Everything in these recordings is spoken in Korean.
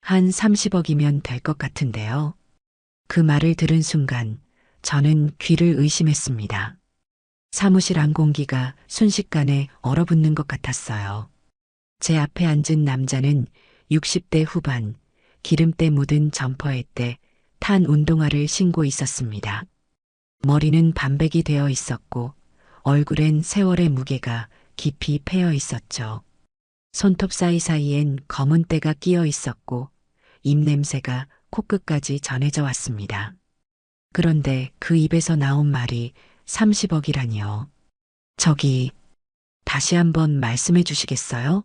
한 30억이면 될 것 같은데요. 그 말을 들은 순간 저는 귀를 의심했습니다. 사무실 안 공기가 순식간에 얼어붙는 것 같았어요. 제 앞에 앉은 남자는 60대 후반, 기름때 묻은 점퍼에 때 탄 운동화를 신고 있었습니다. 머리는 반백이 되어 있었고 얼굴엔 세월의 무게가 깊이 패여 있었죠. 손톱 사이사이엔 검은 때가 끼어 있었고 입냄새가 코끝까지 전해져 왔습니다. 그런데 그 입에서 나온 말이 30억이라니요. 저기, 다시 한번 말씀해 주시겠어요?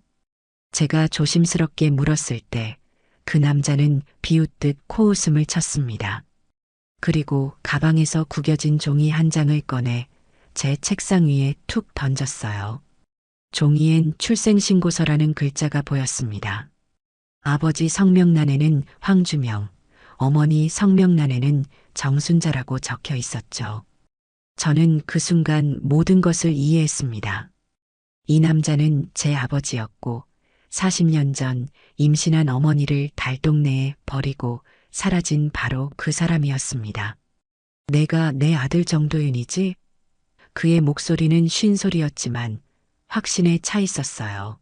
제가 조심스럽게 물었을 때 그 남자는 비웃듯 코웃음을 쳤습니다. 그리고 가방에서 구겨진 종이 한 장을 꺼내 제 책상 위에 툭 던졌어요. 종이엔 출생신고서라는 글자가 보였습니다. 아버지 성명란에는 황주명, 어머니 성명란에는 정순자라고 적혀 있었죠. 저는 그 순간 모든 것을 이해했습니다. 이 남자는 제 아버지였고 40년 전 임신한 어머니를 달동네에 버리고 사라진 바로 그 사람이었습니다. 내가 내 아들 정도윤이지? 그의 목소리는 쉰 소리였지만 확신에 차 있었어요.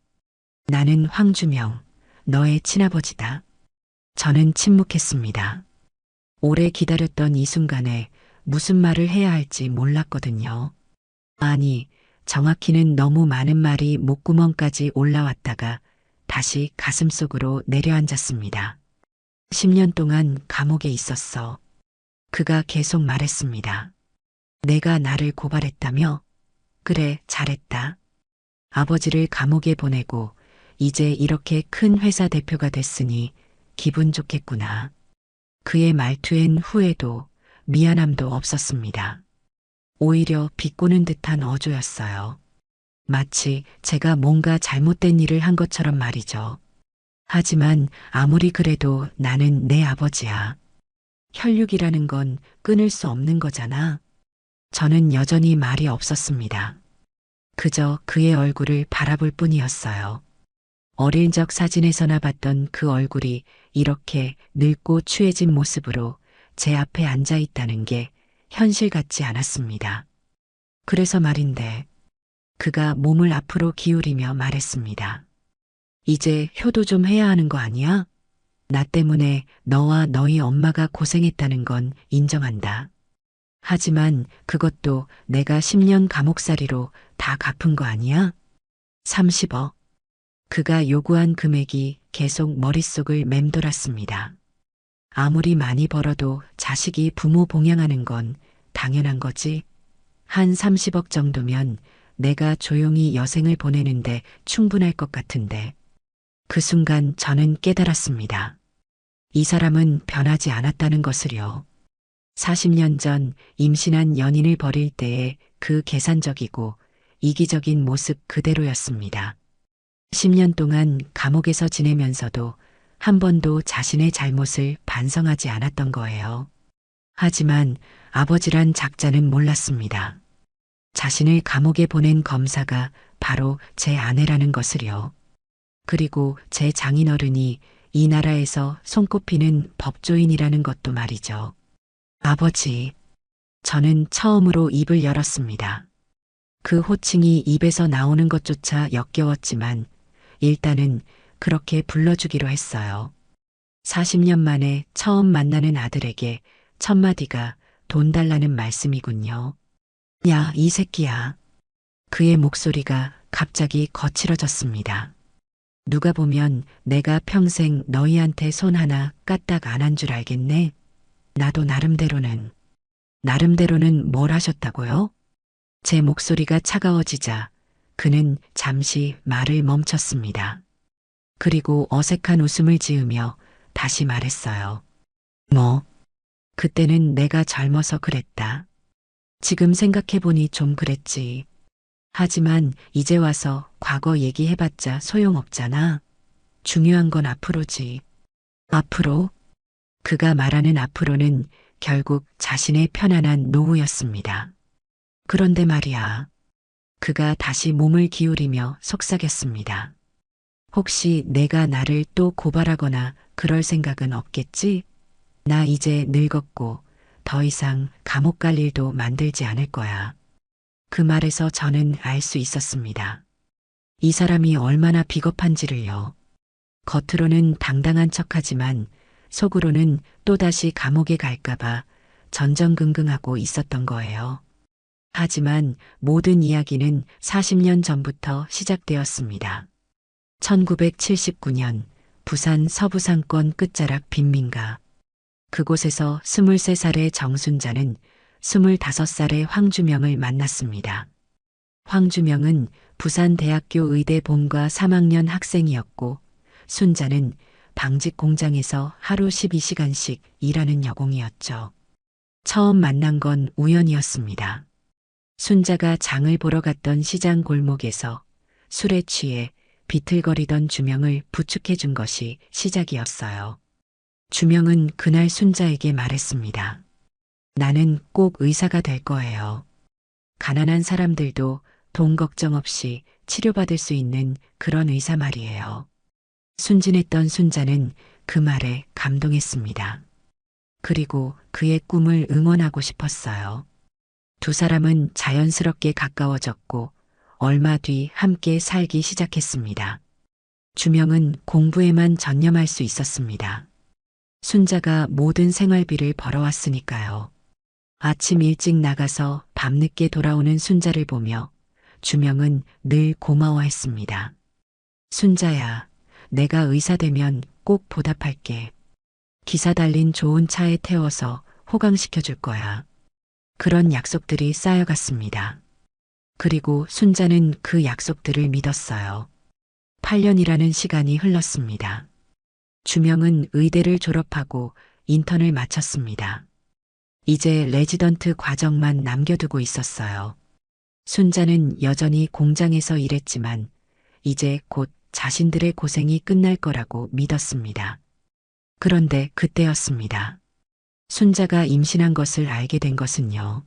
나는 황주명, 너의 친아버지다. 저는 침묵했습니다. 오래 기다렸던 이 순간에 무슨 말을 해야 할지 몰랐거든요. 아니, 정확히는 너무 많은 말이 목구멍까지 올라왔다가 다시 가슴속으로 내려앉았습니다. 10년 동안 감옥에 있었어. 그가 계속 말했습니다. 내가 나를 고발했다며? 그래, 잘했다. 아버지를 감옥에 보내고 이제 이렇게 큰 회사 대표가 됐으니 기분 좋겠구나. 그의 말투엔 후회도 미안함도 없었습니다. 오히려 비꼬는 듯한 어조였어요. 마치 제가 뭔가 잘못된 일을 한 것처럼 말이죠. 하지만 아무리 그래도 나는 내 아버지야. 혈육이라는 건 끊을 수 없는 거잖아. 저는 여전히 말이 없었습니다. 그저 그의 얼굴을 바라볼 뿐이었어요. 어릴 적 사진에서나 봤던 그 얼굴이 이렇게 늙고 추해진 모습으로 제 앞에 앉아 있다는 게 현실 같지 않았습니다. 그래서 말인데 그가 몸을 앞으로 기울이며 말했습니다. 이제 효도 좀 해야 하는 거 아니야? 나 때문에 너와 너희 엄마가 고생했다는 건 인정한다. 하지만 그것도 내가 10년 감옥살이로 다 갚은 거 아니야? 30억. 그가 요구한 금액이 계속 머릿속을 맴돌았습니다. 아무리 많이 벌어도 자식이 부모 봉양하는 건 당연한 거지. 한 30억 정도면 내가 조용히 여생을 보내는데 충분할 것 같은데. 그 순간 저는 깨달았습니다. 이 사람은 변하지 않았다는 것을요. 40년 전 임신한 연인을 버릴 때의 그 계산적이고 이기적인 모습 그대로였습니다. 10년 동안 감옥에서 지내면서도 한 번도 자신의 잘못을 반성하지 않았던 거예요. 하지만 아버지란 작자는 몰랐습니다. 자신을 감옥에 보낸 검사가 바로 제 아내라는 것을요. 그리고 제 장인어른이 이 나라에서 손꼽히는 법조인이라는 것도 말이죠. 아버지, 저는 처음으로 입을 열었습니다. 그 호칭이 입에서 나오는 것조차 역겨웠지만 일단은 그렇게 불러주기로 했어요. 40년 만에 처음 만나는 아들에게 첫마디가 돈 달라는 말씀이군요. 야, 이 새끼야. 그의 목소리가 갑자기 거칠어졌습니다. 누가 보면 내가 평생 너희한테 손 하나 까딱 안 한 줄 알겠네. 나도 나름대로는 뭘 하셨다고요? 제 목소리가 차가워지자 그는 잠시 말을 멈췄습니다. 그리고 어색한 웃음을 지으며 다시 말했어요. 뭐, 그때는 내가 젊어서 그랬다. 지금 생각해보니 좀 그랬지. 하지만 이제 와서 과거 얘기해봤자 소용없잖아. 중요한 건 앞으로지. 앞으로? 그가 말하는 앞으로는 결국 자신의 편안한 노후였습니다. 그런데 말이야. 그가 다시 몸을 기울이며 속삭였습니다. 혹시 내가 나를 또 고발하거나 그럴 생각은 없겠지? 나 이제 늙었고 더 이상 감옥 갈 일도 만들지 않을 거야. 그 말에서 저는 알 수 있었습니다. 이 사람이 얼마나 비겁한지를요. 겉으로는 당당한 척하지만 속으로는 또다시 감옥에 갈까봐 전전긍긍하고 있었던 거예요. 하지만 모든 이야기는 40년 전부터 시작되었습니다. 1979년 부산 서부상권 끝자락 빈민가. 그곳에서 23살의 정순자는 25살의 황주명을 만났습니다. 황주명은 부산대학교 의대 본과 3학년 학생이었고 순자는 방직 공장에서 하루 12시간씩 일하는 여공이었죠. 처음 만난 건 우연이었습니다. 순자가 장을 보러 갔던 시장 골목에서 술에 취해 비틀거리던 주명을 부축해 준 것이 시작이었어요. 주명은 그날 순자에게 말했습니다. 나는 꼭 의사가 될 거예요. 가난한 사람들도 돈 걱정 없이 치료받을 수 있는 그런 의사 말이에요. 순진했던 순자는 그 말에 감동했습니다. 그리고 그의 꿈을 응원하고 싶었어요. 두 사람은 자연스럽게 가까워졌고 얼마 뒤 함께 살기 시작했습니다. 주명은 공부에만 전념할 수 있었습니다. 순자가 모든 생활비를 벌어왔으니까요. 아침 일찍 나가서 밤늦게 돌아오는 순자를 보며 주명은 늘 고마워했습니다. 순자야, 내가 의사 되면 꼭 보답할게. 기사 달린 좋은 차에 태워서 호강시켜 줄 거야. 그런 약속들이 쌓여갔습니다. 그리고 순자는 그 약속들을 믿었어요. 8년이라는 시간이 흘렀습니다. 주명은 의대를 졸업하고 인턴을 마쳤습니다. 이제 레지던트 과정만 남겨두고 있었어요. 순자는 여전히 공장에서 일했지만 이제 곧 자신들의 고생이 끝날 거라고 믿었습니다. 그런데 그때였습니다. 순자가 임신한 것을 알게 된 것은요.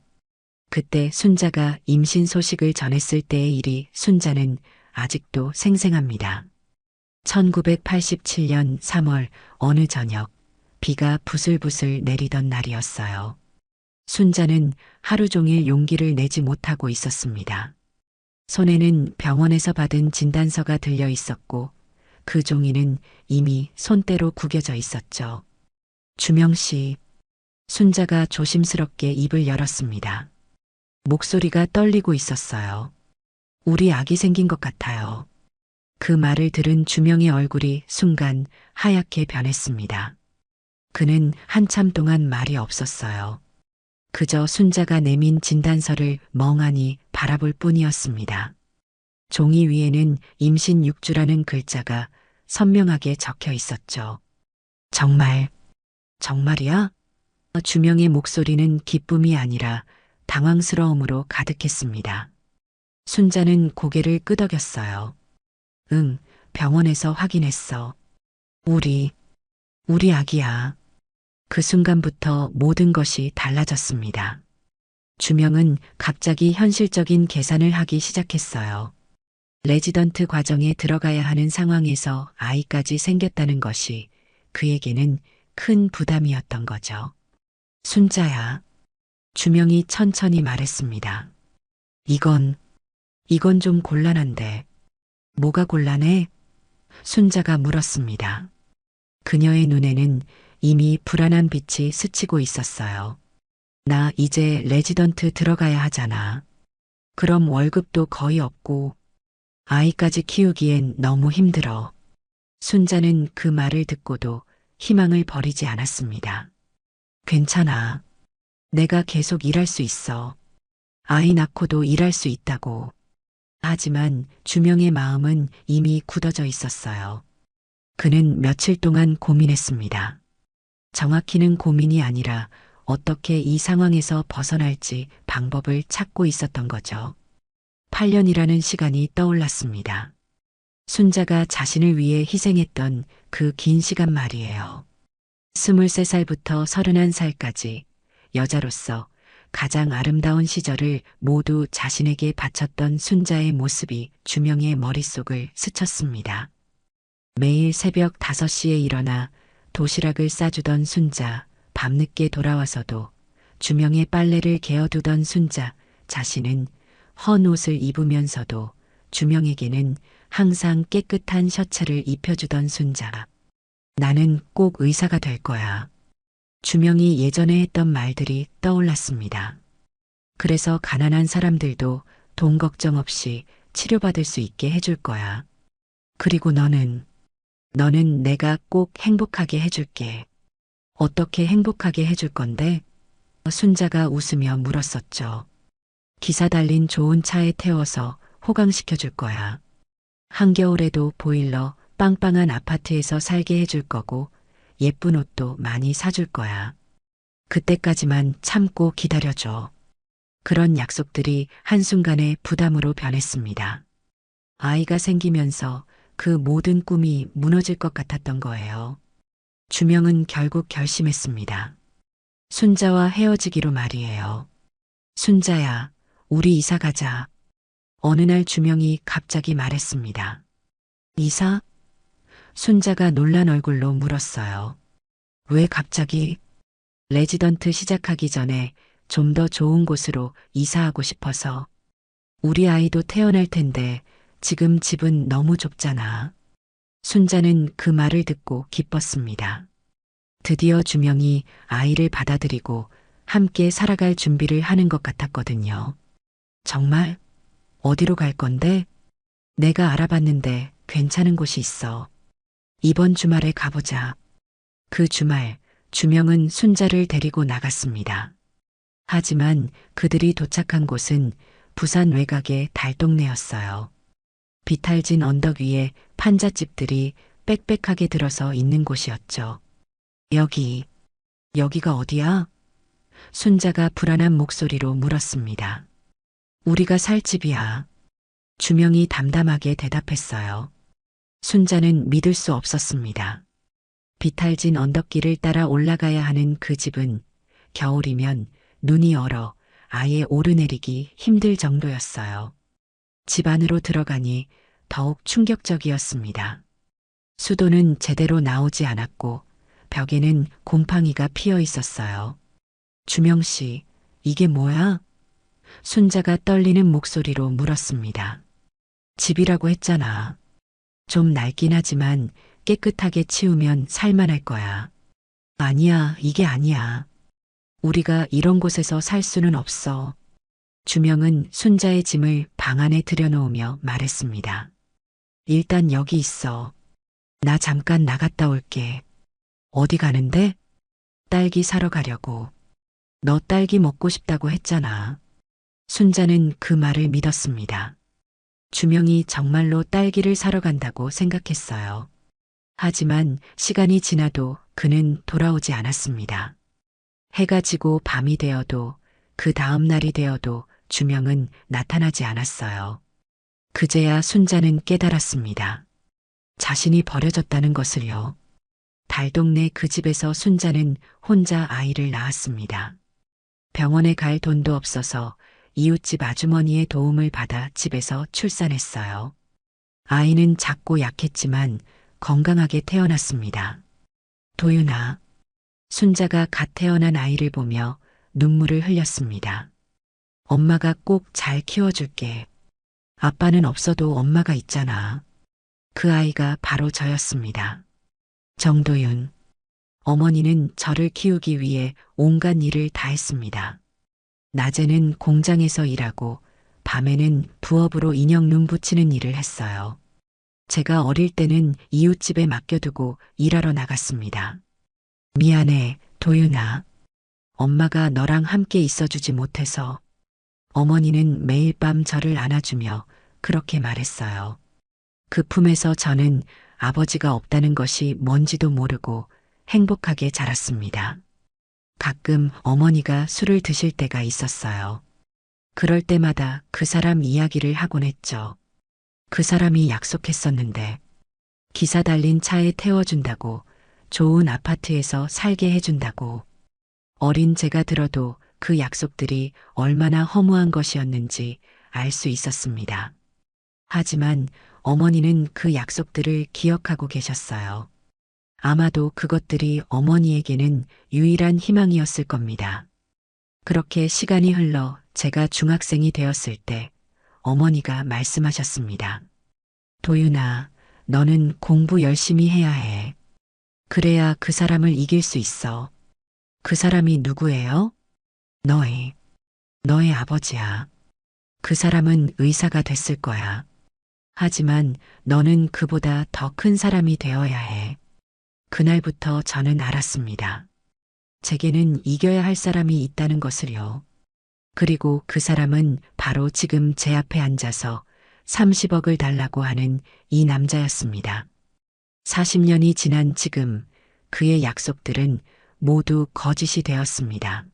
그때 순자가 임신 소식을 전했을 때의 일이 순자는 아직도 생생합니다. 1987년 3월 어느 저녁 비가 부슬부슬 내리던 날이었어요. 순자는 하루 종일 용기를 내지 못하고 있었습니다. 손에는 병원에서 받은 진단서가 들려 있었고 그 종이는 이미 손때로 구겨져 있었죠. 주명 씨, 순자가 조심스럽게 입을 열었습니다. 목소리가 떨리고 있었어요. 우리 아기 생긴 것 같아요. 그 말을 들은 주명의 얼굴이 순간 하얗게 변했습니다. 그는 한참 동안 말이 없었어요. 그저 순자가 내민 진단서를 멍하니 바라볼 뿐이었습니다. 종이 위에는 임신 6주라는 글자가 선명하게 적혀 있었죠. 정말이야? 주명의 목소리는 기쁨이 아니라 당황스러움으로 가득했습니다. 순자는 고개를 끄덕였어요. 응, 병원에서 확인했어. 우리 아기야. 그 순간부터 모든 것이 달라졌습니다. 주명은 갑자기 현실적인 계산을 하기 시작했어요. 레지던트 과정에 들어가야 하는 상황에서 아이까지 생겼다는 것이 그에게는 큰 부담이었던 거죠. 순자야. 주명이 천천히 말했습니다. 이건 좀 곤란한데. 뭐가 곤란해? 순자가 물었습니다. 그녀의 눈에는 이미 불안한 빛이 스치고 있었어요. 나 이제 레지던트 들어가야 하잖아. 그럼 월급도 거의 없고 아이까지 키우기엔 너무 힘들어. 순자는 그 말을 듣고도 희망을 버리지 않았습니다. 괜찮아. 내가 계속 일할 수 있어. 아이 낳고도 일할 수 있다고. 하지만 주명의 마음은 이미 굳어져 있었어요. 그는 며칠 동안 고민했습니다. 정확히는 고민이 아니라 어떻게 이 상황에서 벗어날지 방법을 찾고 있었던 거죠. 8년이라는 시간이 떠올랐습니다. 순자가 자신을 위해 희생했던 그 긴 시간 말이에요. 23살부터 31살까지 여자로서 가장 아름다운 시절을 모두 자신에게 바쳤던 순자의 모습이 주명의 머릿속을 스쳤습니다. 매일 새벽 5시에 일어나 도시락을 싸주던 순자, 밤늦게 돌아와서도 주명의 빨래를 개어두던 순자, 자신은 헌 옷을 입으면서도 주명에게는 항상 깨끗한 셔츠를 입혀주던 순자. 나는 꼭 의사가 될 거야. 주명이 예전에 했던 말들이 떠올랐습니다. 그래서 가난한 사람들도 돈 걱정 없이 치료받을 수 있게 해줄 거야. 그리고 너는 내가 꼭 행복하게 해줄게. 어떻게 행복하게 해줄 건데? 순자가 웃으며 물었었죠. 기사 달린 좋은 차에 태워서 호강시켜줄 거야. 한겨울에도 보일러 빵빵한 아파트에서 살게 해줄 거고 예쁜 옷도 많이 사줄 거야. 그때까지만 참고 기다려줘. 그런 약속들이 한순간에 부담으로 변했습니다. 아이가 생기면서 그 모든 꿈이 무너질 것 같았던 거예요. 주명은 결국 결심했습니다. 순자와 헤어지기로 말이에요. 순자야, 우리 이사 가자. 어느 날 주명이 갑자기 말했습니다. 이사? 순자가 놀란 얼굴로 물었어요. 왜 갑자기? 레지던트 시작하기 전에 좀 더 좋은 곳으로 이사하고 싶어서. 우리 아이도 태어날 텐데 지금 집은 너무 좁잖아. 순자는 그 말을 듣고 기뻤습니다. 드디어 주명이 아이를 받아들이고 함께 살아갈 준비를 하는 것 같았거든요. 정말? 어디로 갈 건데? 내가 알아봤는데 괜찮은 곳이 있어. 이번 주말에 가보자. 그 주말, 주명은 순자를 데리고 나갔습니다. 하지만 그들이 도착한 곳은 부산 외곽의 달동네였어요. 비탈진 언덕 위에 판잣집들이 빽빽하게 들어서 있는 곳이었죠. 여기가 어디야? 순자가 불안한 목소리로 물었습니다. 우리가 살 집이야. 주명이 담담하게 대답했어요. 순자는 믿을 수 없었습니다. 비탈진 언덕길을 따라 올라가야 하는 그 집은 겨울이면 눈이 얼어 아예 오르내리기 힘들 정도였어요. 집 안으로 들어가니 더욱 충격적이었습니다. 수도는 제대로 나오지 않았고 벽에는 곰팡이가 피어 있었어요. 주명 씨, 이게 뭐야? 순자가 떨리는 목소리로 물었습니다. 집이라고 했잖아. 좀 낡긴 하지만 깨끗하게 치우면 살만할 거야. 아니야, 이게 아니야. 우리가 이런 곳에서 살 수는 없어. 주명은 순자의 짐을 방 안에 들여놓으며 말했습니다. 일단 여기 있어. 나 잠깐 나갔다 올게. 어디 가는데? 딸기 사러 가려고. 너 딸기 먹고 싶다고 했잖아. 순자는 그 말을 믿었습니다. 주명이 정말로 딸기를 사러 간다고 생각했어요. 하지만 시간이 지나도 그는 돌아오지 않았습니다. 해가 지고 밤이 되어도 그 다음 날이 되어도 주명은 나타나지 않았어요. 그제야 순자는 깨달았습니다. 자신이 버려졌다는 것을요. 달동네 그 집에서 순자는 혼자 아이를 낳았습니다. 병원에 갈 돈도 없어서 이웃집 아주머니의 도움을 받아 집에서 출산했어요. 아이는 작고 약했지만 건강하게 태어났습니다. 도윤아, 순자가 갓 태어난 아이를 보며 눈물을 흘렸습니다. 엄마가 꼭 잘 키워줄게. 아빠는 없어도 엄마가 있잖아. 그 아이가 바로 저였습니다. 정도윤. 어머니는 저를 키우기 위해 온갖 일을 다 했습니다. 낮에는 공장에서 일하고 밤에는 부업으로 인형 눈 붙이는 일을 했어요. 제가 어릴 때는 이웃집에 맡겨두고 일하러 나갔습니다. 미안해, 도윤아. 엄마가 너랑 함께 있어주지 못해서. 어머니는 매일 밤 저를 안아주며 그렇게 말했어요. 그 품에서 저는 아버지가 없다는 것이 뭔지도 모르고 행복하게 자랐습니다. 가끔 어머니가 술을 드실 때가 있었어요. 그럴 때마다 그 사람 이야기를 하곤 했죠. 그 사람이 약속했었는데 기사 달린 차에 태워준다고, 좋은 아파트에서 살게 해준다고. 어린 제가 들어도 그 약속들이 얼마나 허무한 것이었는지 알 수 있었습니다. 하지만 어머니는 그 약속들을 기억하고 계셨어요. 아마도 그것들이 어머니에게는 유일한 희망이었을 겁니다. 그렇게 시간이 흘러 제가 중학생이 되었을 때 어머니가 말씀하셨습니다. 도윤아, 너는 공부 열심히 해야 해. 그래야 그 사람을 이길 수 있어. 그 사람이 누구예요? 너의 아버지야. 그 사람은 의사가 됐을 거야. 하지만 너는 그보다 더 큰 사람이 되어야 해. 그날부터 저는 알았습니다. 제게는 이겨야 할 사람이 있다는 것을요. 그리고 그 사람은 바로 지금 제 앞에 앉아서 30억을 달라고 하는 이 남자였습니다. 40년이 지난 지금 그의 약속들은 모두 거짓이 되었습니다.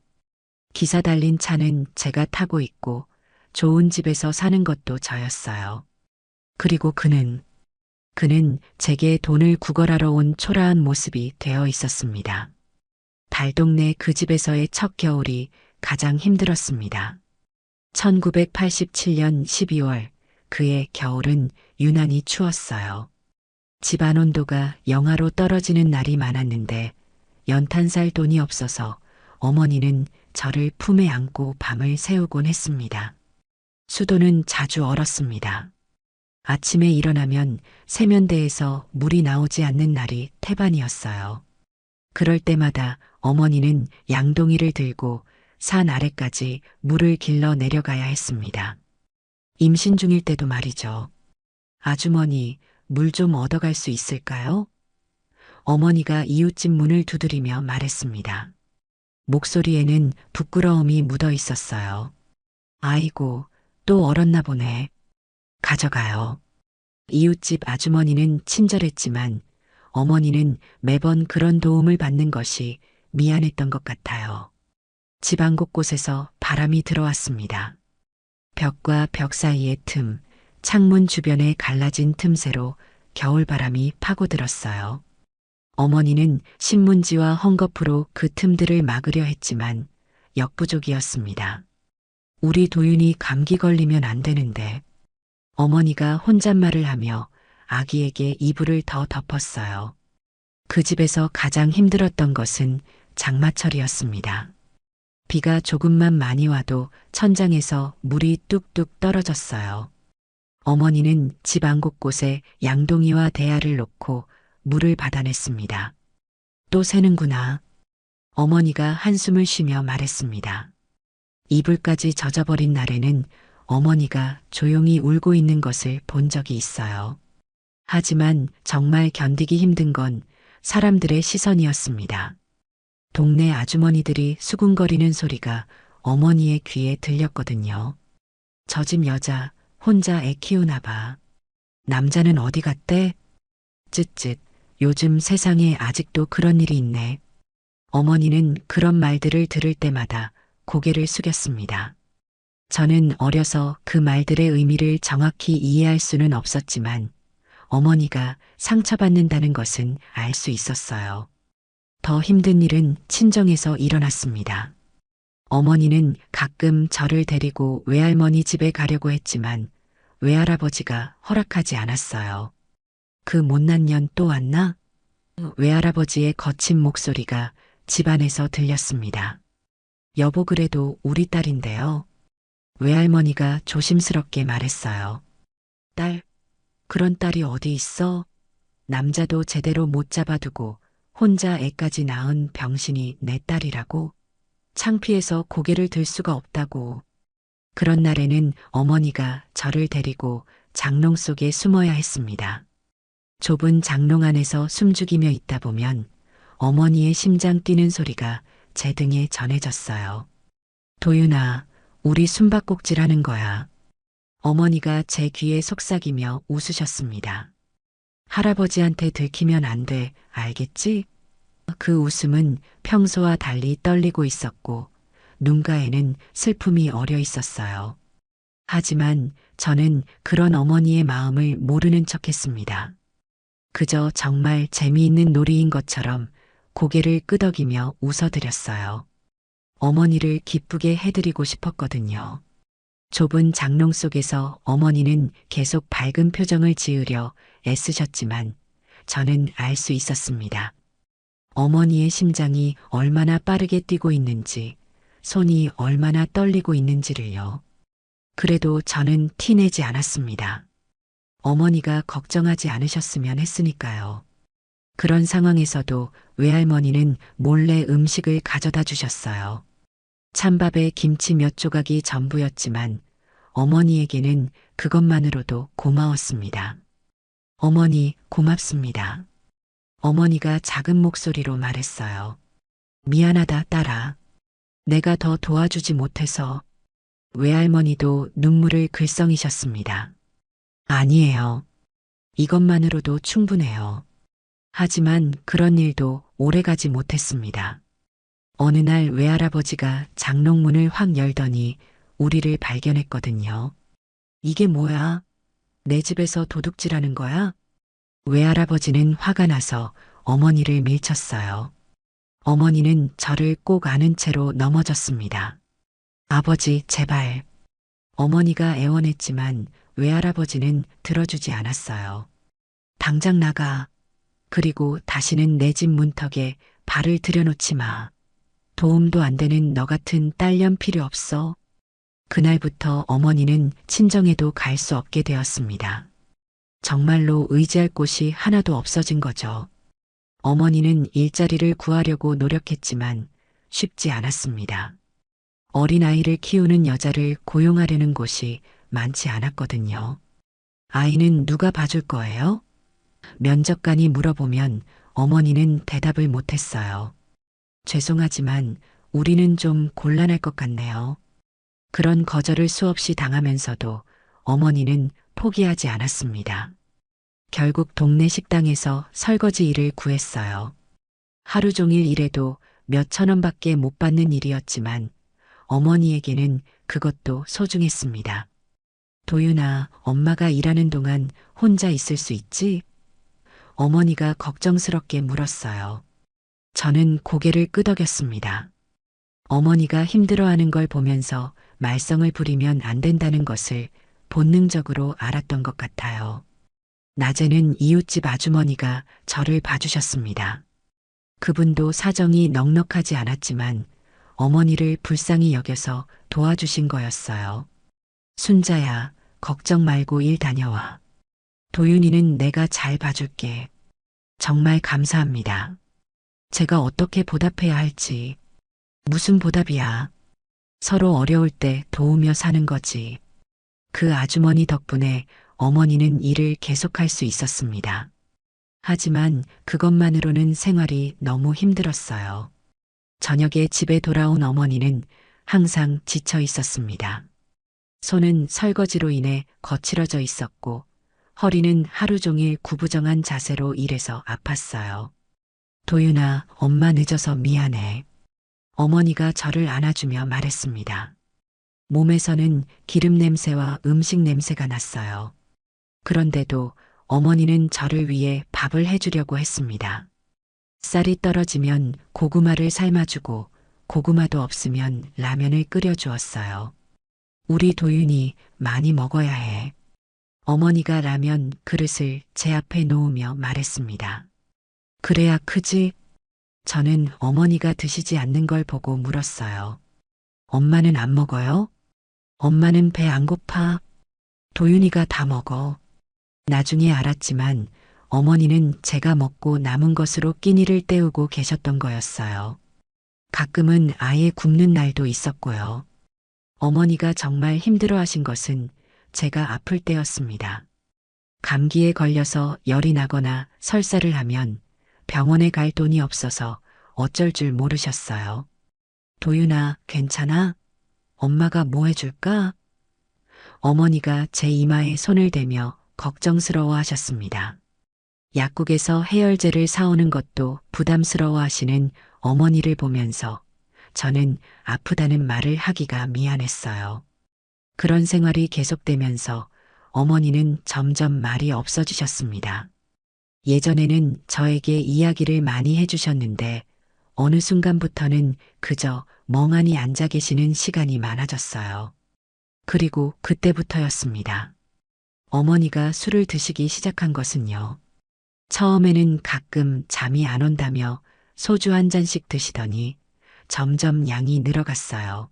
기사 달린 차는 제가 타고 있고 좋은 집에서 사는 것도 저였어요. 그리고 그는 제게 돈을 구걸하러 온 초라한 모습이 되어 있었습니다. 달동네 그 집에서의 첫 겨울이 가장 힘들었습니다. 1987년 12월 그의 겨울은 유난히 추웠어요. 집안 온도가 영하로 떨어지는 날이 많았는데 연탄 살 돈이 없어서 어머니는 저를 품에 안고 밤을 새우곤 했습니다. 수도는 자주 얼었습니다. 아침에 일어나면 세면대에서 물이 나오지 않는 날이 태반이었어요. 그럴 때마다 어머니는 양동이를 들고 산 아래까지 물을 길러 내려가야 했습니다. 임신 중일 때도 말이죠. 아주머니, 물 좀 얻어갈 수 있을까요? 어머니가 이웃집 문을 두드리며 말했습니다. 목소리에는 부끄러움이 묻어 있었어요. 아이고, 또 얼었나 보네. 가져가요. 이웃집 아주머니는 친절했지만 어머니는 매번 그런 도움을 받는 것이 미안했던 것 같아요. 집안 곳곳에서 바람이 들어왔습니다. 벽과 벽 사이의 틈, 창문 주변에 갈라진 틈새로 겨울바람이 파고들었어요. 어머니는 신문지와 헝겊으로 그 틈들을 막으려 했지만 역부족이었습니다. 우리 도윤이 감기 걸리면 안 되는데. 어머니가 혼잣말을 하며 아기에게 이불을 더 덮었어요. 그 집에서 가장 힘들었던 것은 장마철이었습니다. 비가 조금만 많이 와도 천장에서 물이 뚝뚝 떨어졌어요. 어머니는 집 안 곳곳에 양동이와 대야를 놓고 물을 받아냈습니다. 또 새는구나. 어머니가 한숨을 쉬며 말했습니다. 이불까지 젖어버린 날에는 어머니가 조용히 울고 있는 것을 본 적이 있어요. 하지만 정말 견디기 힘든 건 사람들의 시선이었습니다. 동네 아주머니들이 수군거리는 소리가 어머니의 귀에 들렸거든요. 저 집 여자 혼자 애 키우나 봐. 남자는 어디 갔대? 쯧쯧, 요즘 세상에 아직도 그런 일이 있네. 어머니는 그런 말들을 들을 때마다 고개를 숙였습니다. 저는 어려서 그 말들의 의미를 정확히 이해할 수는 없었지만 어머니가 상처받는다는 것은 알 수 있었어요. 더 힘든 일은 친정에서 일어났습니다. 어머니는 가끔 저를 데리고 외할머니 집에 가려고 했지만 외할아버지가 허락하지 않았어요. 그 못난 년 또 왔나? 외할아버지의 거친 목소리가 집안에서 들렸습니다. 여보 그래도 우리 딸인데요. 외할머니가 조심스럽게 말했어요. 딸, 그런 딸이 어디 있어? 남자도 제대로 못 잡아두고 혼자 애까지 낳은 병신이 내 딸이라고? 창피해서 고개를 들 수가 없다고. 그런 날에는 어머니가 저를 데리고 장롱 속에 숨어야 했습니다. 좁은 장롱 안에서 숨죽이며 있다 보면 어머니의 심장 뛰는 소리가 제 등에 전해졌어요. 도윤아, 우리 숨바꼭질하는 거야. 어머니가 제 귀에 속삭이며 웃으셨습니다. 할아버지한테 들키면 안 돼, 알겠지? 그 웃음은 평소와 달리 떨리고 있었고 눈가에는 슬픔이 어려 있었어요. 하지만 저는 그런 어머니의 마음을 모르는 척했습니다. 그저 정말 재미있는 놀이인 것처럼 고개를 끄덕이며 웃어드렸어요. 어머니를 기쁘게 해드리고 싶었거든요. 좁은 장롱 속에서 어머니는 계속 밝은 표정을 지으려 애쓰셨지만 저는 알 수 있었습니다. 어머니의 심장이 얼마나 빠르게 뛰고 있는지, 손이 얼마나 떨리고 있는지를요. 그래도 저는 티내지 않았습니다. 어머니가 걱정하지 않으셨으면 했으니까요. 그런 상황에서도 외할머니는 몰래 음식을 가져다 주셨어요. 찬밥에 김치 몇 조각이 전부였지만 어머니에게는 그것만으로도 고마웠습니다. 어머니, 고맙습니다. 어머니가 작은 목소리로 말했어요. 미안하다, 딸아. 내가 더 도와주지 못해서. 외할머니도 눈물을 글썽이셨습니다. 아니에요. 이것만으로도 충분해요. 하지만 그런 일도 오래가지 못했습니다. 어느 날 외할아버지가 장롱문을 확 열더니 우리를 발견했거든요. 이게 뭐야? 내 집에서 도둑질하는 거야? 외할아버지는 화가 나서 어머니를 밀쳤어요. 어머니는 저를 꼭 안은 채로 넘어졌습니다. 아버지, 제발. 어머니가 애원했지만 외할아버지는 들어주지 않았어요. 당장 나가. 그리고 다시는 내 집 문턱에 발을 들여놓지 마. 도움도 안 되는 너 같은 딸년 필요 없어. 그날부터 어머니는 친정에도 갈 수 없게 되었습니다. 정말로 의지할 곳이 하나도 없어진 거죠. 어머니는 일자리를 구하려고 노력했지만 쉽지 않았습니다. 어린아이를 키우는 여자를 고용하려는 곳이 많지 않았거든요. 아이는 누가 봐줄 거예요? 면접관이 물어보면 어머니는 대답을 못했어요. 죄송하지만 우리는 좀 곤란할 것 같네요. 그런 거절을 수없이 당하면서도 어머니는 포기하지 않았습니다. 결국 동네 식당에서 설거지 일을 구했어요. 하루 종일 일해도 몇천 원밖에 못 받는 일이었지만 어머니에게는 그것도 소중했습니다. 도윤아, 엄마가 일하는 동안 혼자 있을 수 있지? 어머니가 걱정스럽게 물었어요. 저는 고개를 끄덕였습니다. 어머니가 힘들어하는 걸 보면서 말썽을 부리면 안 된다는 것을 본능적으로 알았던 것 같아요. 낮에는 이웃집 아주머니가 저를 봐주셨습니다. 그분도 사정이 넉넉하지 않았지만 어머니를 불쌍히 여겨서 도와주신 거였어요. 순자야, 걱정 말고 일 다녀와. 도윤이는 내가 잘 봐줄게. 정말 감사합니다. 제가 어떻게 보답해야 할지. 무슨 보답이야. 서로 어려울 때 도우며 사는 거지. 그 아주머니 덕분에 어머니는 일을 계속할 수 있었습니다. 하지만 그것만으로는 생활이 너무 힘들었어요. 저녁에 집에 돌아온 어머니는 항상 지쳐 있었습니다. 손은 설거지로 인해 거칠어져 있었고 허리는 하루 종일 구부정한 자세로 일해서 아팠어요. 도윤아, 엄마 늦어서 미안해. 어머니가 저를 안아주며 말했습니다. 몸에서는 기름 냄새와 음식 냄새가 났어요. 그런데도 어머니는 저를 위해 밥을 해주려고 했습니다. 쌀이 떨어지면 고구마를 삶아주고 고구마도 없으면 라면을 끓여주었어요. 우리 도윤이 많이 먹어야 해. 어머니가 라면 그릇을 제 앞에 놓으며 말했습니다. 그래야 크지? 저는 어머니가 드시지 않는 걸 보고 물었어요. 엄마는 안 먹어요? 엄마는 배 안 고파? 도윤이가 다 먹어. 나중에 알았지만 어머니는 제가 먹고 남은 것으로 끼니를 때우고 계셨던 거였어요. 가끔은 아예 굶는 날도 있었고요. 어머니가 정말 힘들어하신 것은 제가 아플 때였습니다. 감기에 걸려서 열이 나거나 설사를 하면 병원에 갈 돈이 없어서 어쩔 줄 모르셨어요. 도윤아, 괜찮아? 엄마가 뭐 해줄까? 어머니가 제 이마에 손을 대며 걱정스러워 하셨습니다. 약국에서 해열제를 사오는 것도 부담스러워 하시는 어머니를 보면서 저는 아프다는 말을 하기가 미안했어요. 그런 생활이 계속되면서 어머니는 점점 말이 없어지셨습니다. 예전에는 저에게 이야기를 많이 해주셨는데 어느 순간부터는 그저 멍하니 앉아 계시는 시간이 많아졌어요. 그리고 그때부터였습니다. 어머니가 술을 드시기 시작한 것은요. 처음에는 가끔 잠이 안 온다며 소주 한 잔씩 드시더니 점점 양이 늘어갔어요.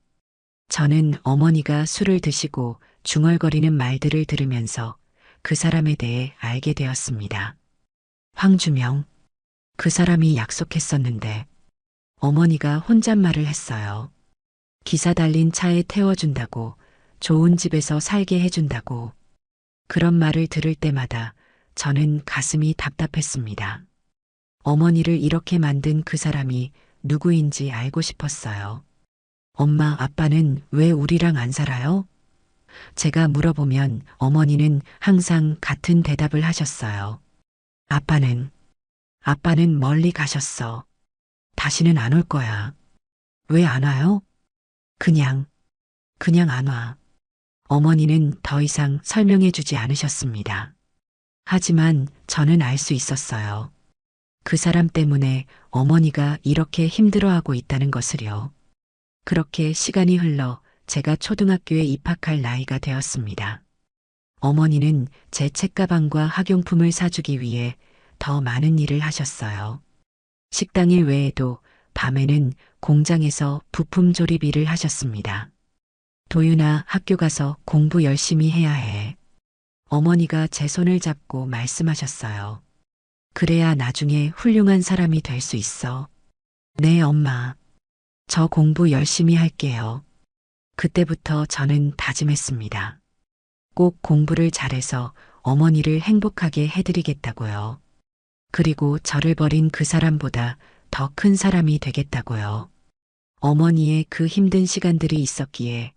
저는 어머니가 술을 드시고 중얼거리는 말들을 들으면서 그 사람에 대해 알게 되었습니다. 황주명, 그 사람이 약속했었는데 어머니가 혼잣말을 했어요. 기사 달린 차에 태워준다고, 좋은 집에서 살게 해준다고. 그런 말을 들을 때마다 저는 가슴이 답답했습니다. 어머니를 이렇게 만든 그 사람이 누구인지 알고 싶었어요. 엄마, 아빠는 왜 우리랑 안 살아요? 제가 물어보면 어머니는 항상 같은 대답을 하셨어요. 아빠는 멀리 가셨어. 다시는 안 올 거야. 왜 안 와요? 그냥, 그냥 안 와. 어머니는 더 이상 설명해 주지 않으셨습니다. 하지만 저는 알 수 있었어요. 그 사람 때문에 어머니가 이렇게 힘들어하고 있다는 것을요. 그렇게 시간이 흘러 제가 초등학교에 입학할 나이가 되었습니다. 어머니는 제 책가방과 학용품을 사주기 위해 더 많은 일을 하셨어요. 식당일 외에도 밤에는 공장에서 부품 조립 일을 하셨습니다. 도윤아, 학교 가서 공부 열심히 해야 해. 어머니가 제 손을 잡고 말씀하셨어요. 그래야 나중에 훌륭한 사람이 될 수 있어. 네, 엄마. 저 공부 열심히 할게요. 그때부터 저는 다짐했습니다. 꼭 공부를 잘해서 어머니를 행복하게 해드리겠다고요. 그리고 저를 버린 그 사람보다 더 큰 사람이 되겠다고요. 어머니의 그 힘든 시간들이 있었기에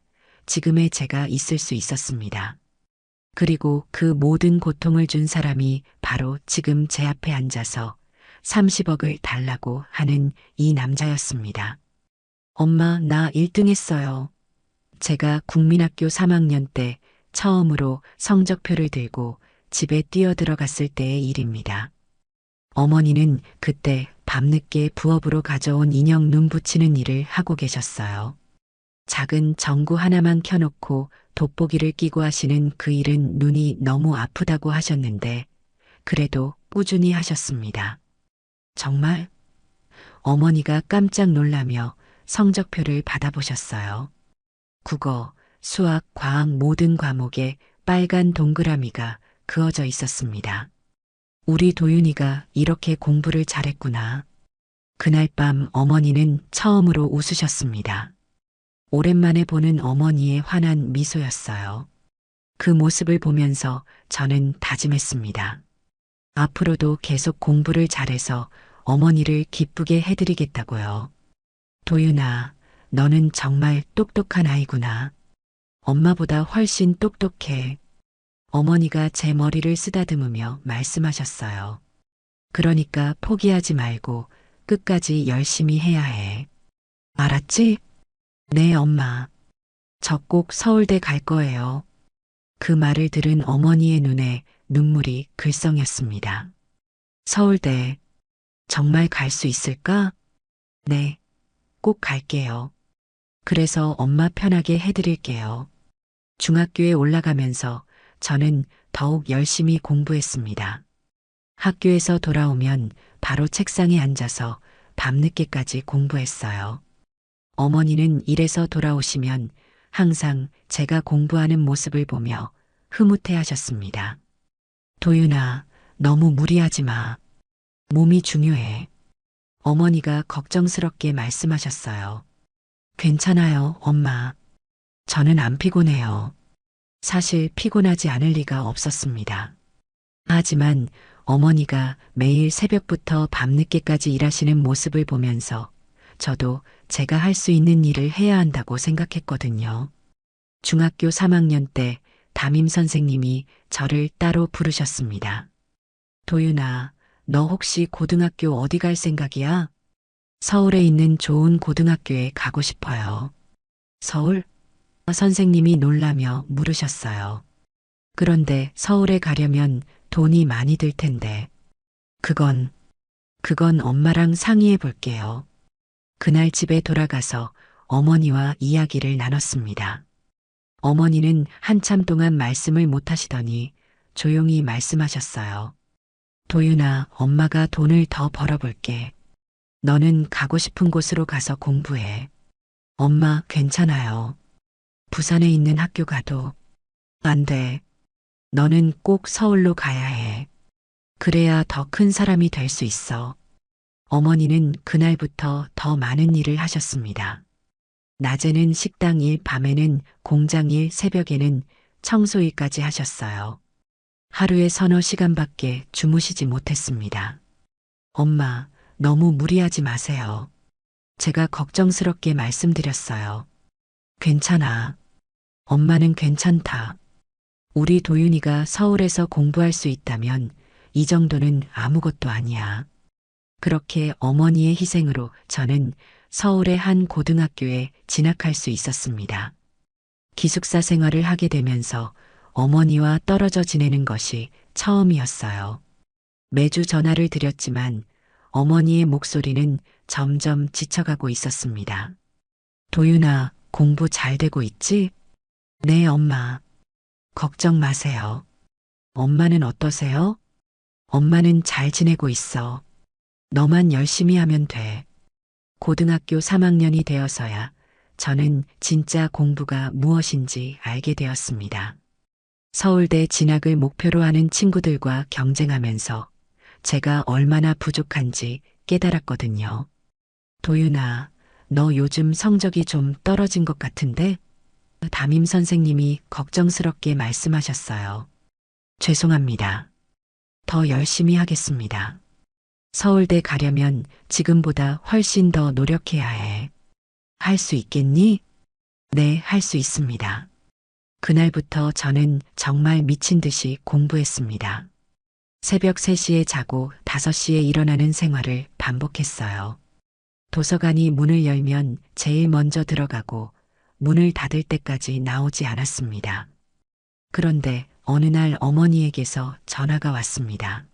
지금의 제가 있을 수 있었습니다. 그리고 그 모든 고통을 준 사람이 바로 지금 제 앞에 앉아서 30억을 달라고 하는 이 남자였습니다. 엄마, 나 1등 했어요. 제가 국민학교 3학년 때 처음으로 성적표를 들고 집에 뛰어들어갔을 때의 일입니다. 어머니는 그때 밤늦게 부업으로 가져온 인형 눈 붙이는 일을 하고 계셨어요. 작은 전구 하나만 켜놓고 돋보기를 끼고 하시는 그 일은 눈이 너무 아프다고 하셨는데 그래도 꾸준히 하셨습니다. 정말? 어머니가 깜짝 놀라며 성적표를 받아보셨어요. 국어, 수학, 과학 모든 과목에 빨간 동그라미가 그어져 있었습니다. 우리 도윤이가 이렇게 공부를 잘했구나. 그날 밤 어머니는 처음으로 웃으셨습니다. 오랜만에 보는 어머니의 환한 미소였어요. 그 모습을 보면서 저는 다짐했습니다. 앞으로도 계속 공부를 잘해서 어머니를 기쁘게 해드리겠다고요. 도윤아, 너는 정말 똑똑한 아이구나. 엄마보다 훨씬 똑똑해. 어머니가 제 머리를 쓰다듬으며 말씀하셨어요. 그러니까 포기하지 말고 끝까지 열심히 해야 해. 알았지? 네, 엄마. 저 꼭 서울대 갈 거예요. 그 말을 들은 어머니의 눈에 눈물이 글썽였습니다. 서울대, 정말 갈 수 있을까? 네, 꼭 갈게요. 그래서 엄마 편하게 해드릴게요. 중학교에 올라가면서 저는 더욱 열심히 공부했습니다. 학교에서 돌아오면 바로 책상에 앉아서 밤늦게까지 공부했어요. 어머니는 일에서 돌아오시면 항상 제가 공부하는 모습을 보며 흐뭇해 하셨습니다. 도윤아, 너무 무리하지 마. 몸이 중요해. 어머니가 걱정스럽게 말씀하셨어요. 괜찮아요, 엄마. 저는 안 피곤해요. 사실 피곤하지 않을 리가 없었습니다. 하지만 어머니가 매일 새벽부터 밤늦게까지 일하시는 모습을 보면서 저도 제가 할 수 있는 일을 해야 한다고 생각했거든요. 중학교 3학년 때 담임 선생님이 저를 따로 부르셨습니다. 도윤아, 너 혹시 고등학교 어디 갈 생각이야? 서울에 있는 좋은 고등학교에 가고 싶어요. 서울? 선생님이 놀라며 물으셨어요. 그런데 서울에 가려면 돈이 많이 들 텐데. 그건 엄마랑 상의해 볼게요. 그날 집에 돌아가서 어머니와 이야기를 나눴습니다. 어머니는 한참 동안 말씀을 못 하시더니 조용히 말씀하셨어요. 도윤아, 엄마가 돈을 더 벌어볼게. 너는 가고 싶은 곳으로 가서 공부해. 엄마, 괜찮아요. 부산에 있는 학교 가도. 안 돼. 너는 꼭 서울로 가야 해. 그래야 더 큰 사람이 될 수 있어. 어머니는 그날부터 더 많은 일을 하셨습니다. 낮에는 식당 일, 밤에는 공장 일, 새벽에는 청소 일까지 하셨어요. 하루에 서너 시간밖에 주무시지 못했습니다. 엄마, 너무 무리하지 마세요. 제가 걱정스럽게 말씀드렸어요. 괜찮아. 엄마는 괜찮다. 우리 도윤이가 서울에서 공부할 수 있다면 이 정도는 아무것도 아니야. 그렇게 어머니의 희생으로 저는 서울의 한 고등학교에 진학할 수 있었습니다. 기숙사 생활을 하게 되면서 어머니와 떨어져 지내는 것이 처음이었어요. 매주 전화를 드렸지만 어머니의 목소리는 점점 지쳐가고 있었습니다. 도윤아, 공부 잘 되고 있지? 네, 엄마. 걱정 마세요. 엄마는 어떠세요? 엄마는 잘 지내고 있어. 너만 열심히 하면 돼. 고등학교 3학년이 되어서야 저는 진짜 공부가 무엇인지 알게 되었습니다. 서울대 진학을 목표로 하는 친구들과 경쟁하면서 제가 얼마나 부족한지 깨달았거든요. 도윤아, 너 요즘 성적이 좀 떨어진 것 같은데? 담임 선생님이 걱정스럽게 말씀하셨어요. 죄송합니다. 더 열심히 하겠습니다. 서울대 가려면 지금보다 훨씬 더 노력해야 해. 할 수 있겠니? 네, 할 수 있습니다. 그날부터 저는 정말 미친 듯이 공부했습니다. 새벽 3시에 자고 5시에 일어나는 생활을 반복했어요. 도서관이 문을 열면 제일 먼저 들어가고 문을 닫을 때까지 나오지 않았습니다. 그런데 어느 날 어머니에게서 전화가 왔습니다.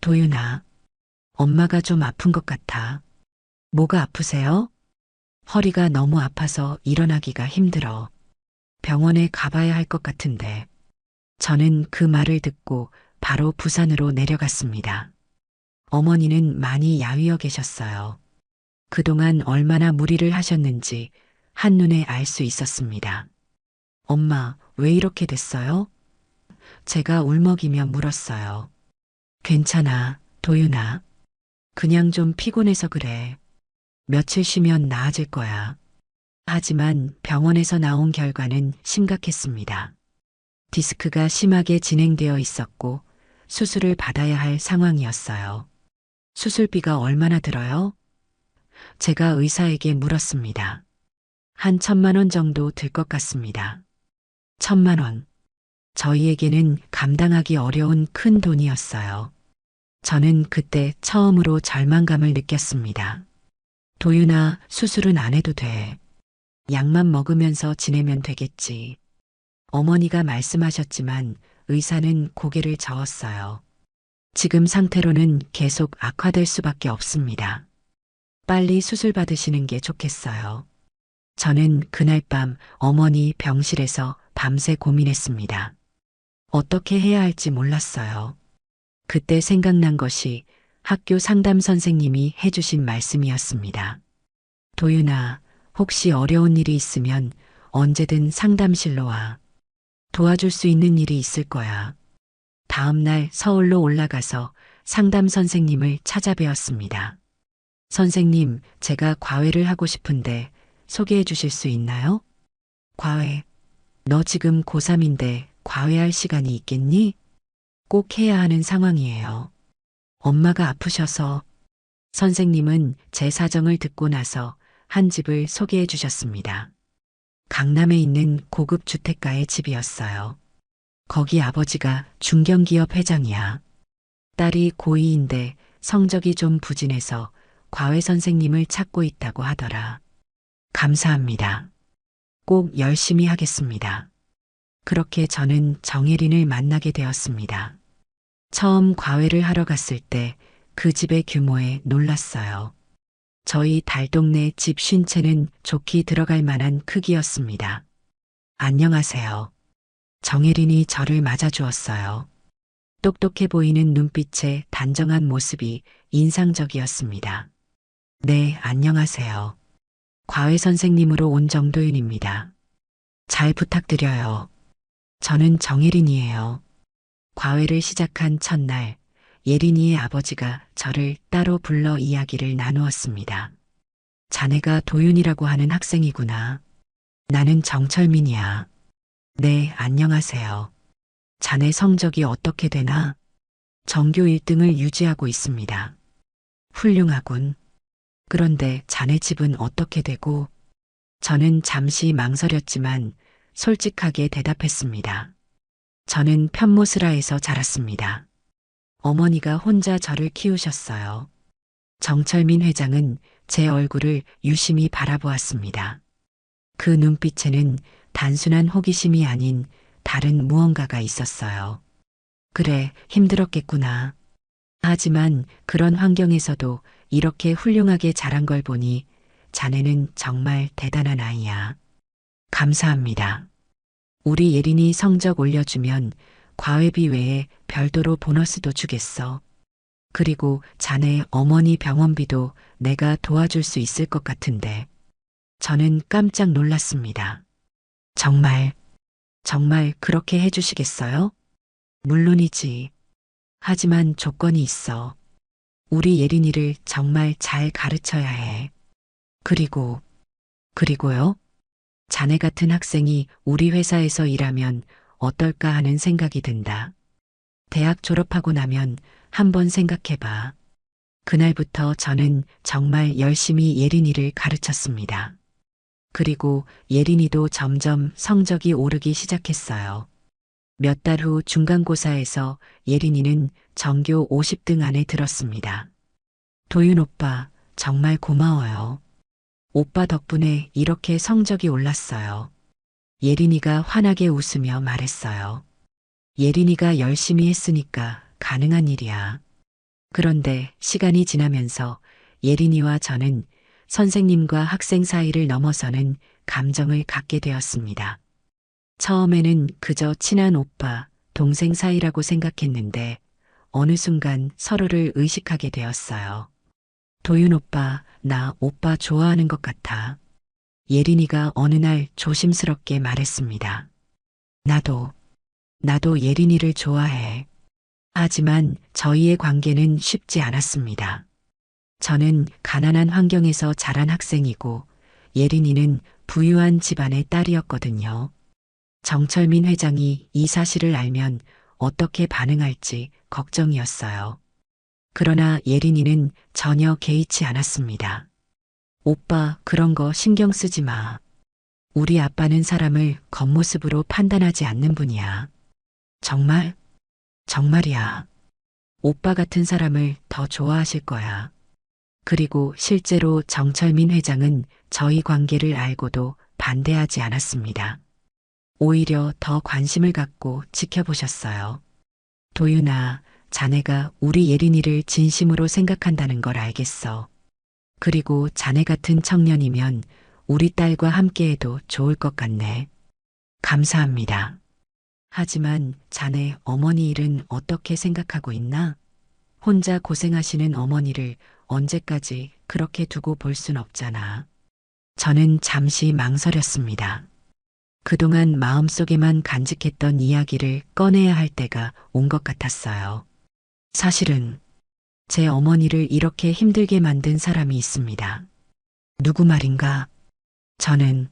도윤아, 엄마가 좀 아픈 것 같아. 뭐가 아프세요? 허리가 너무 아파서 일어나기가 힘들어. 병원에 가봐야 할 것 같은데. 저는 그 말을 듣고 바로 부산으로 내려갔습니다. 어머니는 많이 야위어 계셨어요. 그동안 얼마나 무리를 하셨는지 한눈에 알 수 있었습니다. 엄마, 왜 이렇게 됐어요? 제가 울먹이며 물었어요. 괜찮아, 도윤아. 그냥 좀 피곤해서 그래. 며칠 쉬면 나아질 거야. 하지만 병원에서 나온 결과는 심각했습니다. 디스크가 심하게 진행되어 있었고 수술을 받아야 할 상황이었어요. 수술비가 얼마나 들어요? 제가 의사에게 물었습니다. 한 1,000만 원 정도 들 것 같습니다. 1,000만 원. 저희에게는 감당하기 어려운 큰 돈이었어요. 저는 그때 처음으로 절망감을 느꼈습니다. 도윤아, 수술은 안 해도 돼. 약만 먹으면서 지내면 되겠지. 어머니가 말씀하셨지만 의사는 고개를 저었어요. 지금 상태로는 계속 악화될 수밖에 없습니다. 빨리 수술 받으시는 게 좋겠어요. 저는 그날 밤 어머니 병실에서 밤새 고민했습니다. 어떻게 해야 할지 몰랐어요. 그때 생각난 것이 학교 상담 선생님이 해주신 말씀이었습니다. 도윤아, 혹시 어려운 일이 있으면 언제든 상담실로 와. 도와줄 수 있는 일이 있을 거야. 다음 날 서울로 올라가서 상담 선생님을 찾아뵈었습니다. 선생님, 제가 과외를 하고 싶은데 소개해 주실 수 있나요? 과외. 너 지금 고3인데 과외할 시간이 있겠니? 꼭 해야 하는 상황이에요. 엄마가 아프셔서. 선생님은 제 사정을 듣고 나서 한 집을 소개해 주셨습니다. 강남에 있는 고급 주택가의 집이었어요. 거기 아버지가 중견기업 회장이야. 딸이 고2인데 성적이 좀 부진해서 과외 선생님을 찾고 있다고 하더라. 감사합니다. 꼭 열심히 하겠습니다. 그렇게 저는 정혜린을 만나게 되었습니다. 처음 과외를 하러 갔을 때 그 집의 규모에 놀랐어요. 저희 달동네 집 50채는 좋게 들어갈 만한 크기였습니다. 안녕하세요. 정혜린이 저를 맞아주었어요. 똑똑해 보이는 눈빛에 단정한 모습이 인상적이었습니다. 네, 안녕하세요. 과외 선생님으로 온 정도윤입니다. 잘 부탁드려요. 저는 정예린이에요. 과외를 시작한 첫날, 예린이의 아버지가 저를 따로 불러 이야기를 나누었습니다. 자네가 도윤이라고 하는 학생이구나. 나는 정철민이야. 네, 안녕하세요. 자네 성적이 어떻게 되나? 전교 1등을 유지하고 있습니다. 훌륭하군. 그런데 자네 집은 어떻게 되고? 저는 잠시 망설였지만 솔직하게 대답했습니다. 저는 편모스라에서 자랐습니다. 어머니가 혼자 저를 키우셨어요. 정철민 회장은 제 얼굴을 유심히 바라보았습니다. 그 눈빛에는 단순한 호기심이 아닌 다른 무언가가 있었어요. 그래, 힘들었겠구나. 하지만 그런 환경에서도 이렇게 훌륭하게 자란 걸 보니 자네는 정말 대단한 아이야. 감사합니다. 우리 예린이 성적 올려주면 과외비 외에 별도로 보너스도 주겠어. 그리고 자네 어머니 병원비도 내가 도와줄 수 있을 것 같은데. 저는 깜짝 놀랐습니다. 정말, 정말 그렇게 해주시겠어요? 물론이지. 하지만 조건이 있어. 우리 예린이를 정말 잘 가르쳐야 해. 그리고요? 자네 같은 학생이 우리 회사에서 일하면 어떨까 하는 생각이 든다. 대학 졸업하고 나면 한번 생각해봐. 그날부터 저는 정말 열심히 예린이를 가르쳤습니다. 그리고 예린이도 점점 성적이 오르기 시작했어요. 몇 달 후 중간고사에서 예린이는 전교 50등 안에 들었습니다. 도윤 오빠, 정말 고마워요. 오빠 덕분에 이렇게 성적이 올랐어요. 예린이가 환하게 웃으며 말했어요. 예린이가 열심히 했으니까 가능한 일이야. 그런데 시간이 지나면서 예린이와 저는 선생님과 학생 사이를 넘어서는 감정을 갖게 되었습니다. 처음에는 그저 친한 오빠, 동생 사이라고 생각했는데 어느 순간 서로를 의식하게 되었어요. 도윤 오빠, 나 오빠 좋아하는 것 같아. 예린이가 어느 날 조심스럽게 말했습니다. 나도 예린이를 좋아해. 하지만 저희의 관계는 쉽지 않았습니다. 저는 가난한 환경에서 자란 학생이고 예린이는 부유한 집안의 딸이었거든요. 정철민 회장이 이 사실을 알면 어떻게 반응할지 걱정이었어요. 그러나 예린이는 전혀 개의치 않았습니다. 오빠, 그런 거 신경 쓰지 마. 우리 아빠는 사람을 겉모습으로 판단하지 않는 분이야. 정말? 정말이야. 오빠 같은 사람을 더 좋아하실 거야. 그리고 실제로 정철민 회장은 저희 관계를 알고도 반대하지 않았습니다. 오히려 더 관심을 갖고 지켜보셨어요. 도윤아, 자네가 우리 예린이를 진심으로 생각한다는 걸 알겠어. 그리고 자네 같은 청년이면 우리 딸과 함께해도 좋을 것 같네. 감사합니다. 하지만 자네 어머니 일은 어떻게 생각하고 있나? 혼자 고생하시는 어머니를 언제까지 그렇게 두고 볼 순 없잖아. 저는 잠시 망설였습니다. 그동안 마음속에만 간직했던 이야기를 꺼내야 할 때가 온 것 같았어요. 사실은 제 어머니를 이렇게 힘들게 만든 사람이 있습니다. 누구 말인가? 저는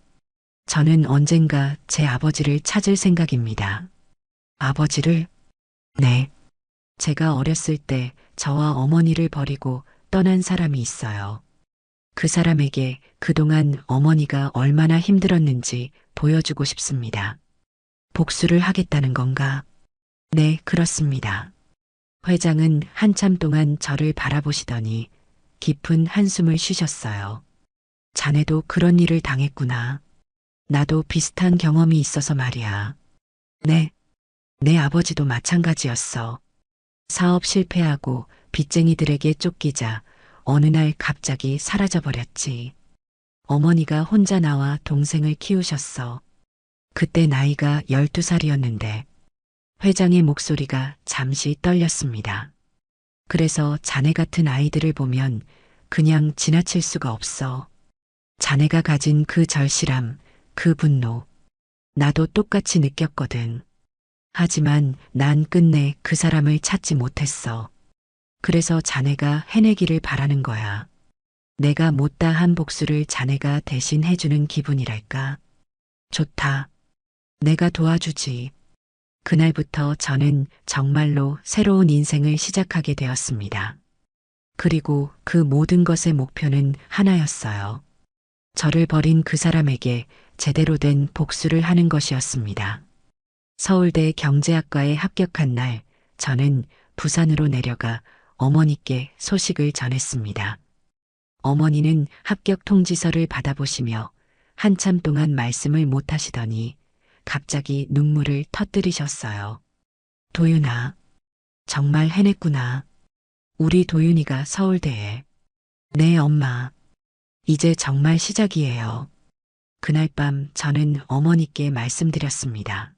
언젠가 제 아버지를 찾을 생각입니다. 아버지를? 네. 제가 어렸을 때 저와 어머니를 버리고 떠난 사람이 있어요. 그 사람에게 그동안 어머니가 얼마나 힘들었는지 보여주고 싶습니다. 복수를 하겠다는 건가? 네, 그렇습니다. 회장은 한참 동안 저를 바라보시더니 깊은 한숨을 쉬셨어요. 자네도 그런 일을 당했구나. 나도 비슷한 경험이 있어서 말이야. 네, 내 아버지도 마찬가지였어. 사업 실패하고 빚쟁이들에게 쫓기자 어느 날 갑자기 사라져버렸지. 어머니가 혼자 나와 동생을 키우셨어. 그때 나이가 12살이었는데 회장의 목소리가 잠시 떨렸습니다. 그래서 자네 같은 아이들을 보면 그냥 지나칠 수가 없어. 자네가 가진 그 절실함, 그 분노, 나도 똑같이 느꼈거든. 하지만 난 끝내 그 사람을 찾지 못했어. 그래서 자네가 해내기를 바라는 거야. 내가 못다한 복수를 자네가 대신 해주는 기분이랄까. 좋다. 내가 도와주지. 그날부터 저는 정말로 새로운 인생을 시작하게 되었습니다. 그리고 그 모든 것의 목표는 하나였어요. 저를 버린 그 사람에게 제대로 된 복수를 하는 것이었습니다. 서울대 경제학과에 합격한 날, 저는 부산으로 내려가 어머니께 소식을 전했습니다. 어머니는 합격 통지서를 받아보시며 한참 동안 말씀을 못 하시더니 갑자기 눈물을 터뜨리셨어요. 도윤아, 정말 해냈구나. 우리 도윤이가 서울대에. 네, 엄마. 이제 정말 시작이에요. 그날 밤 저는 어머니께 말씀드렸습니다.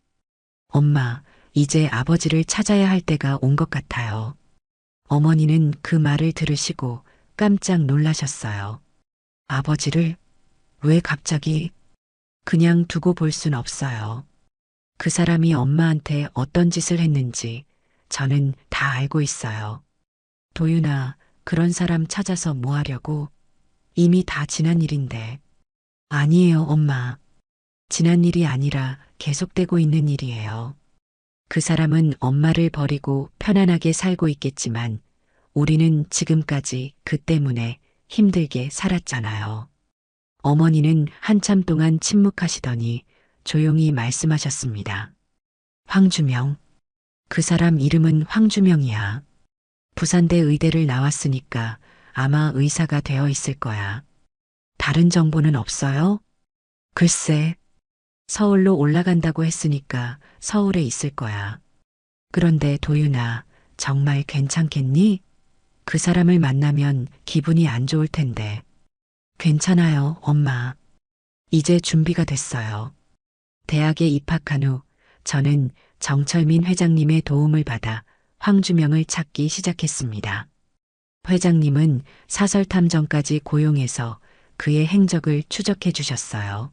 엄마, 이제 아버지를 찾아야 할 때가 온 것 같아요. 어머니는 그 말을 들으시고 깜짝 놀라셨어요. 아버지를? 왜 갑자기? 그냥 두고 볼 순 없어요. 그 사람이 엄마한테 어떤 짓을 했는지 저는 다 알고 있어요. 도윤아, 그런 사람 찾아서 뭐 하려고? 이미 다 지난 일인데. 아니에요, 엄마. 지난 일이 아니라 계속되고 있는 일이에요. 그 사람은 엄마를 버리고 편안하게 살고 있겠지만 우리는 지금까지 그 때문에 힘들게 살았잖아요. 어머니는 한참 동안 침묵하시더니 조용히 말씀하셨습니다. 황주명. 그 사람 이름은 황주명이야. 부산대 의대를 나왔으니까 아마 의사가 되어 있을 거야. 다른 정보는 없어요? 글쎄, 서울로 올라간다고 했으니까 서울에 있을 거야. 그런데 도윤아, 정말 괜찮겠니? 그 사람을 만나면 기분이 안 좋을 텐데. 괜찮아요, 엄마. 이제 준비가 됐어요. 대학에 입학한 후 저는 정철민 회장님의 도움을 받아 황주명을 찾기 시작했습니다. 회장님은 사설탐정까지 고용해서 그의 행적을 추적해 주셨어요.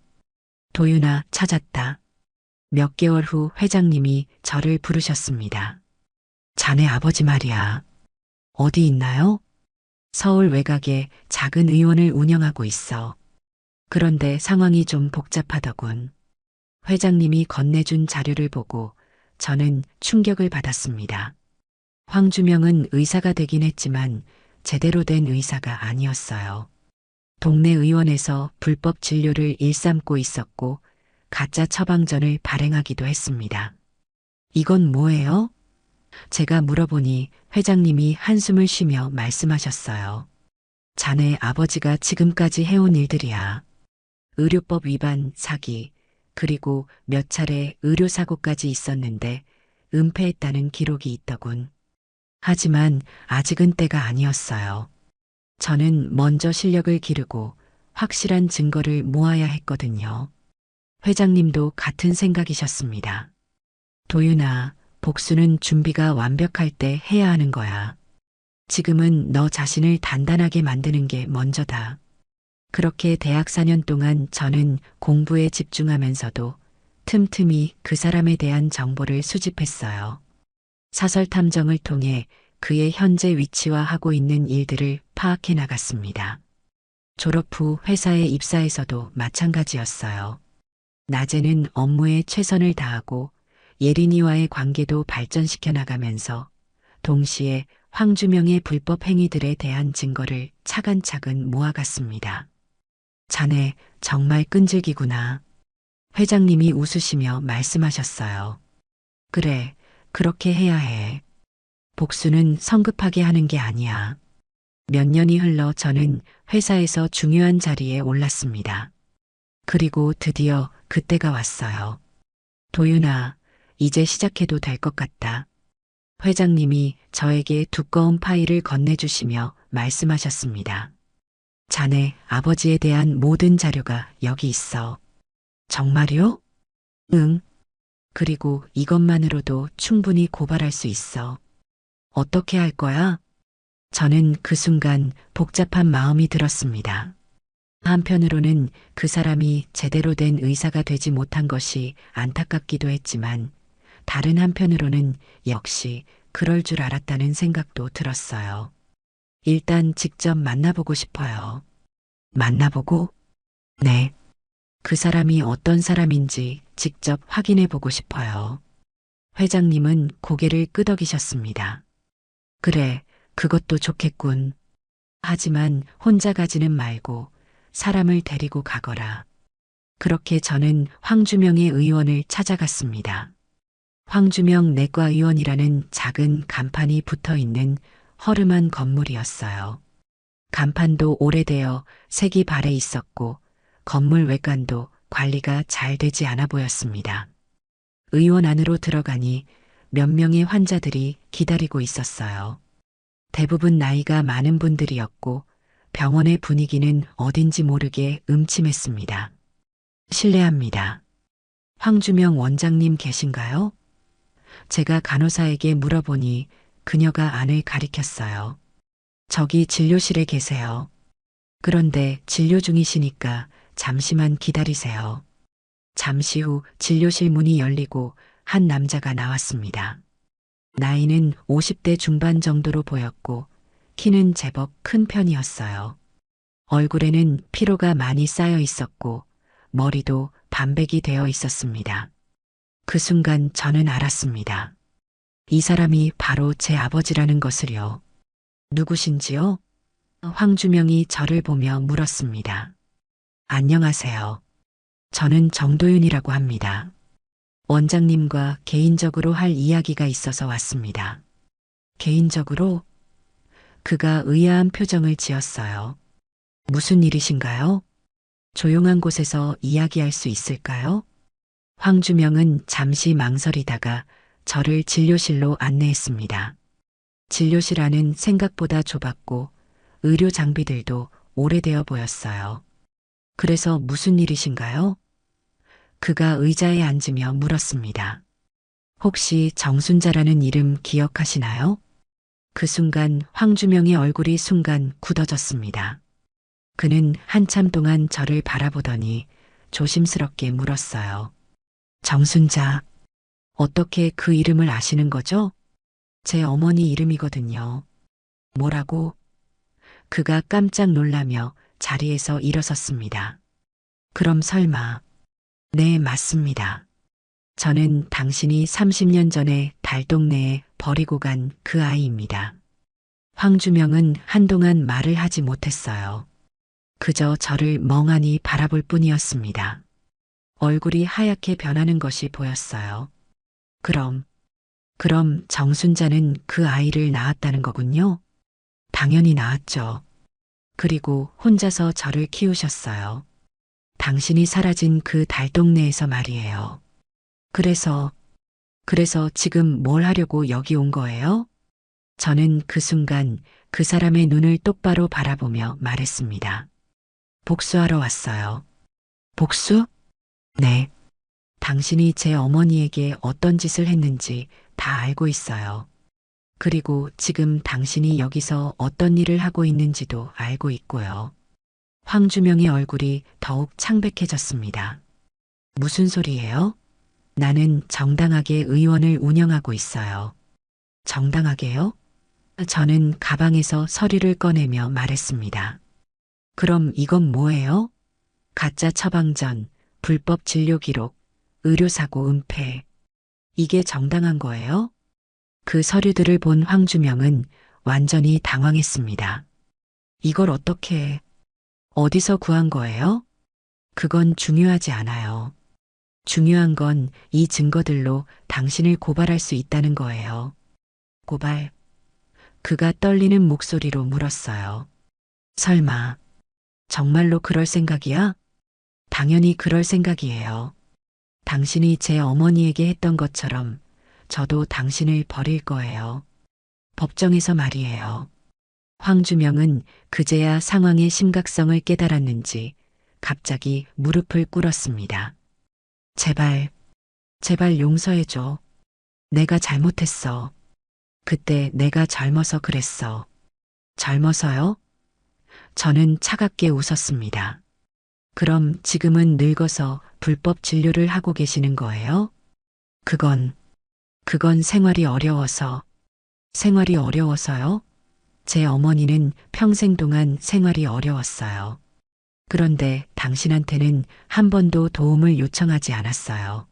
도윤아, 찾았다. 몇 개월 후 회장님이 저를 부르셨습니다. 자네 아버지 말이야. 어디 있나요? 서울 외곽에 작은 의원을 운영하고 있어. 그런데 상황이 좀 복잡하더군. 회장님이 건네준 자료를 보고 저는 충격을 받았습니다. 황주명은 의사가 되긴 했지만 제대로 된 의사가 아니었어요. 동네 의원에서 불법 진료를 일삼고 있었고 가짜 처방전을 발행하기도 했습니다. 이건 뭐예요? 제가 물어보니 회장님이 한숨을 쉬며 말씀하셨어요. 자네 아버지가 지금까지 해온 일들이야. 의료법 위반, 사기, 그리고 몇 차례 의료사고까지 있었는데 은폐했다는 기록이 있더군. 하지만 아직은 때가 아니었어요. 저는 먼저 실력을 기르고 확실한 증거를 모아야 했거든요. 회장님도 같은 생각이셨습니다. 도윤아, 복수는 준비가 완벽할 때 해야 하는 거야. 지금은 너 자신을 단단하게 만드는 게 먼저다. 그렇게 대학 4년 동안 저는 공부에 집중하면서도 틈틈이 그 사람에 대한 정보를 수집했어요. 사설 탐정을 통해 그의 현재 위치와 하고 있는 일들을 파악해 나갔습니다. 졸업 후 회사에 입사해서도 마찬가지였어요. 낮에는 업무에 최선을 다하고 예린이와의 관계도 발전시켜 나가면서 동시에 황주명의 불법 행위들에 대한 증거를 차근차근 모아갔습니다. 자네 정말 끈질기구나. 회장님이 웃으시며 말씀하셨어요. 그래, 그렇게 해야 해. 복수는 성급하게 하는 게 아니야. 몇 년이 흘러 저는 회사에서 중요한 자리에 올랐습니다. 그리고 드디어 그때가 왔어요. 도윤아, 이제 시작해도 될 것 같다. 회장님이 저에게 두꺼운 파일을 건네주시며 말씀하셨습니다. 자네 아버지에 대한 모든 자료가 여기 있어. 정말요? 응. 그리고 이것만으로도 충분히 고발할 수 있어. 어떻게 할 거야? 저는 그 순간 복잡한 마음이 들었습니다. 한편으로는 그 사람이 제대로 된 의사가 되지 못한 것이 안타깝기도 했지만 다른 한편으로는 역시 그럴 줄 알았다는 생각도 들었어요. 일단 직접 만나보고 싶어요. 만나보고? 네. 그 사람이 어떤 사람인지 직접 확인해 보고 싶어요. 회장님은 고개를 끄덕이셨습니다. 그래, 그것도 좋겠군. 하지만 혼자 가지는 말고 사람을 데리고 가거라. 그렇게 저는 황주명의 의원을 찾아갔습니다. 황주명 내과의원이라는 작은 간판이 붙어 있는 허름한 건물이었어요. 간판도 오래되어 색이 발해 있었고 건물 외관도 관리가 잘 되지 않아 보였습니다. 의원 안으로 들어가니 몇 명의 환자들이 기다리고 있었어요. 대부분 나이가 많은 분들이었고 병원의 분위기는 어딘지 모르게 음침했습니다. 실례합니다. 황주명 원장님 계신가요? 제가 간호사에게 물어보니 그녀가 안을 가리켰어요. 저기 진료실에 계세요. 그런데 진료 중이시니까 잠시만 기다리세요. 잠시 후 진료실 문이 열리고 한 남자가 나왔습니다. 나이는 50대 중반 정도로 보였고 키는 제법 큰 편이었어요. 얼굴에는 피로가 많이 쌓여 있었고 머리도 반백이 되어 있었습니다. 그 순간 저는 알았습니다. 이 사람이 바로 제 아버지라는 것을요. 누구신지요? 황주명이 저를 보며 물었습니다. 안녕하세요. 저는 정도윤이라고 합니다. 원장님과 개인적으로 할 이야기가 있어서 왔습니다. 개인적으로? 그가 의아한 표정을 지었어요. 무슨 일이신가요? 조용한 곳에서 이야기할 수 있을까요? 황주명은 잠시 망설이다가 저를 진료실로 안내했습니다. 진료실 안은 생각보다 좁았고 의료 장비들도 오래되어 보였어요. 그래서 무슨 일이신가요? 그가 의자에 앉으며 물었습니다. 혹시 정순자라는 이름 기억하시나요? 그 순간 황주명의 얼굴이 순간 굳어졌습니다. 그는 한참 동안 저를 바라보더니 조심스럽게 물었어요. 정순자, 어떻게 그 이름을 아시는 거죠? 제 어머니 이름이거든요. 뭐라고? 그가 깜짝 놀라며 자리에서 일어섰습니다. 그럼 설마. 네, 맞습니다. 저는 당신이 30년 전에 달동네에 버리고 간 그 아이입니다. 황주명은 한동안 말을 하지 못했어요. 그저 저를 멍하니 바라볼 뿐이었습니다. 얼굴이 하얗게 변하는 것이 보였어요. 그럼 정순자는 그 아이를 낳았다는 거군요? 당연히 낳았죠. 그리고 혼자서 저를 키우셨어요. 당신이 사라진 그 달동네에서 말이에요. 그래서 지금 뭘 하려고 여기 온 거예요? 저는 그 순간 그 사람의 눈을 똑바로 바라보며 말했습니다. 복수하러 왔어요. 복수? 네. 당신이 제 어머니에게 어떤 짓을 했는지 다 알고 있어요. 그리고 지금 당신이 여기서 어떤 일을 하고 있는지도 알고 있고요. 황주명의 얼굴이 더욱 창백해졌습니다. 무슨 소리예요? 나는 정당하게 의원을 운영하고 있어요. 정당하게요? 저는 가방에서 서류를 꺼내며 말했습니다. 그럼 이건 뭐예요? 가짜 처방전, 불법 진료 기록, 의료사고 은폐. 이게 정당한 거예요? 그 서류들을 본 황주명은 완전히 당황했습니다. 이걸 어떻게, 어디서 구한 거예요? 그건 중요하지 않아요. 중요한 건 이 증거들로 당신을 고발할 수 있다는 거예요. 고발? 그가 떨리는 목소리로 물었어요. 설마, 정말로 그럴 생각이야? 당연히 그럴 생각이에요. 당신이 제 어머니에게 했던 것처럼 저도 당신을 버릴 거예요. 법정에서 말이에요. 황주명은 그제야 상황의 심각성을 깨달았는지 갑자기 무릎을 꿇었습니다. 제발, 제발 용서해줘. 내가 잘못했어. 그때 내가 젊어서 그랬어. 젊어서요? 저는 차갑게 웃었습니다. 그럼 지금은 늙어서 불법 진료를 하고 계시는 거예요? 그건, 그건 생활이 어려워서요? 제 어머니는 평생 동안 생활이 어려웠어요. 그런데 당신한테는 한 번도 도움을 요청하지 않았어요.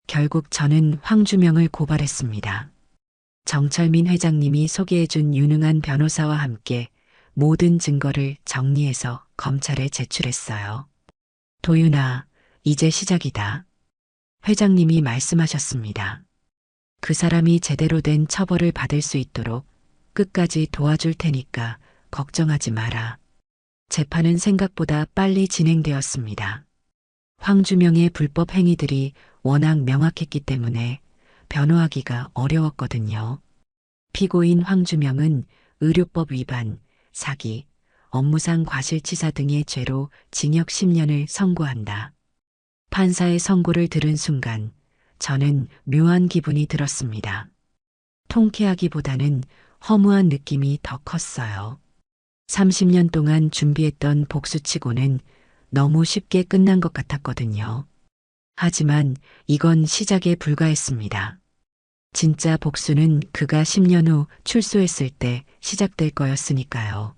결국 저는 황주명을 고발했습니다. 정철민 회장님이 소개해준 유능한 변호사와 함께 모든 증거를 정리해서 검찰에 제출했어요. 도윤아, 이제 시작이다. 회장님이 말씀하셨습니다. 그 사람이 제대로 된 처벌을 받을 수 있도록 끝까지 도와줄 테니까 걱정하지 마라. 재판은 생각보다 빨리 진행되었습니다. 황주명의 불법 행위들이 워낙 명확했기 때문에 변호하기가 어려웠거든요. 피고인 황주명은 의료법 위반, 사기, 업무상 과실치사 등의 죄로 징역 10년을 선고한다. 판사의 선고를 들은 순간 저는 묘한 기분이 들었습니다. 통쾌하기보다는 허무한 느낌이 더 컸어요. 30년 동안 준비했던 복수치고는 너무 쉽게 끝난 것 같았거든요. 하지만 이건 시작에 불과했습니다. 진짜 복수는 그가 10년 후 출소했을 때 시작될 거였으니까요.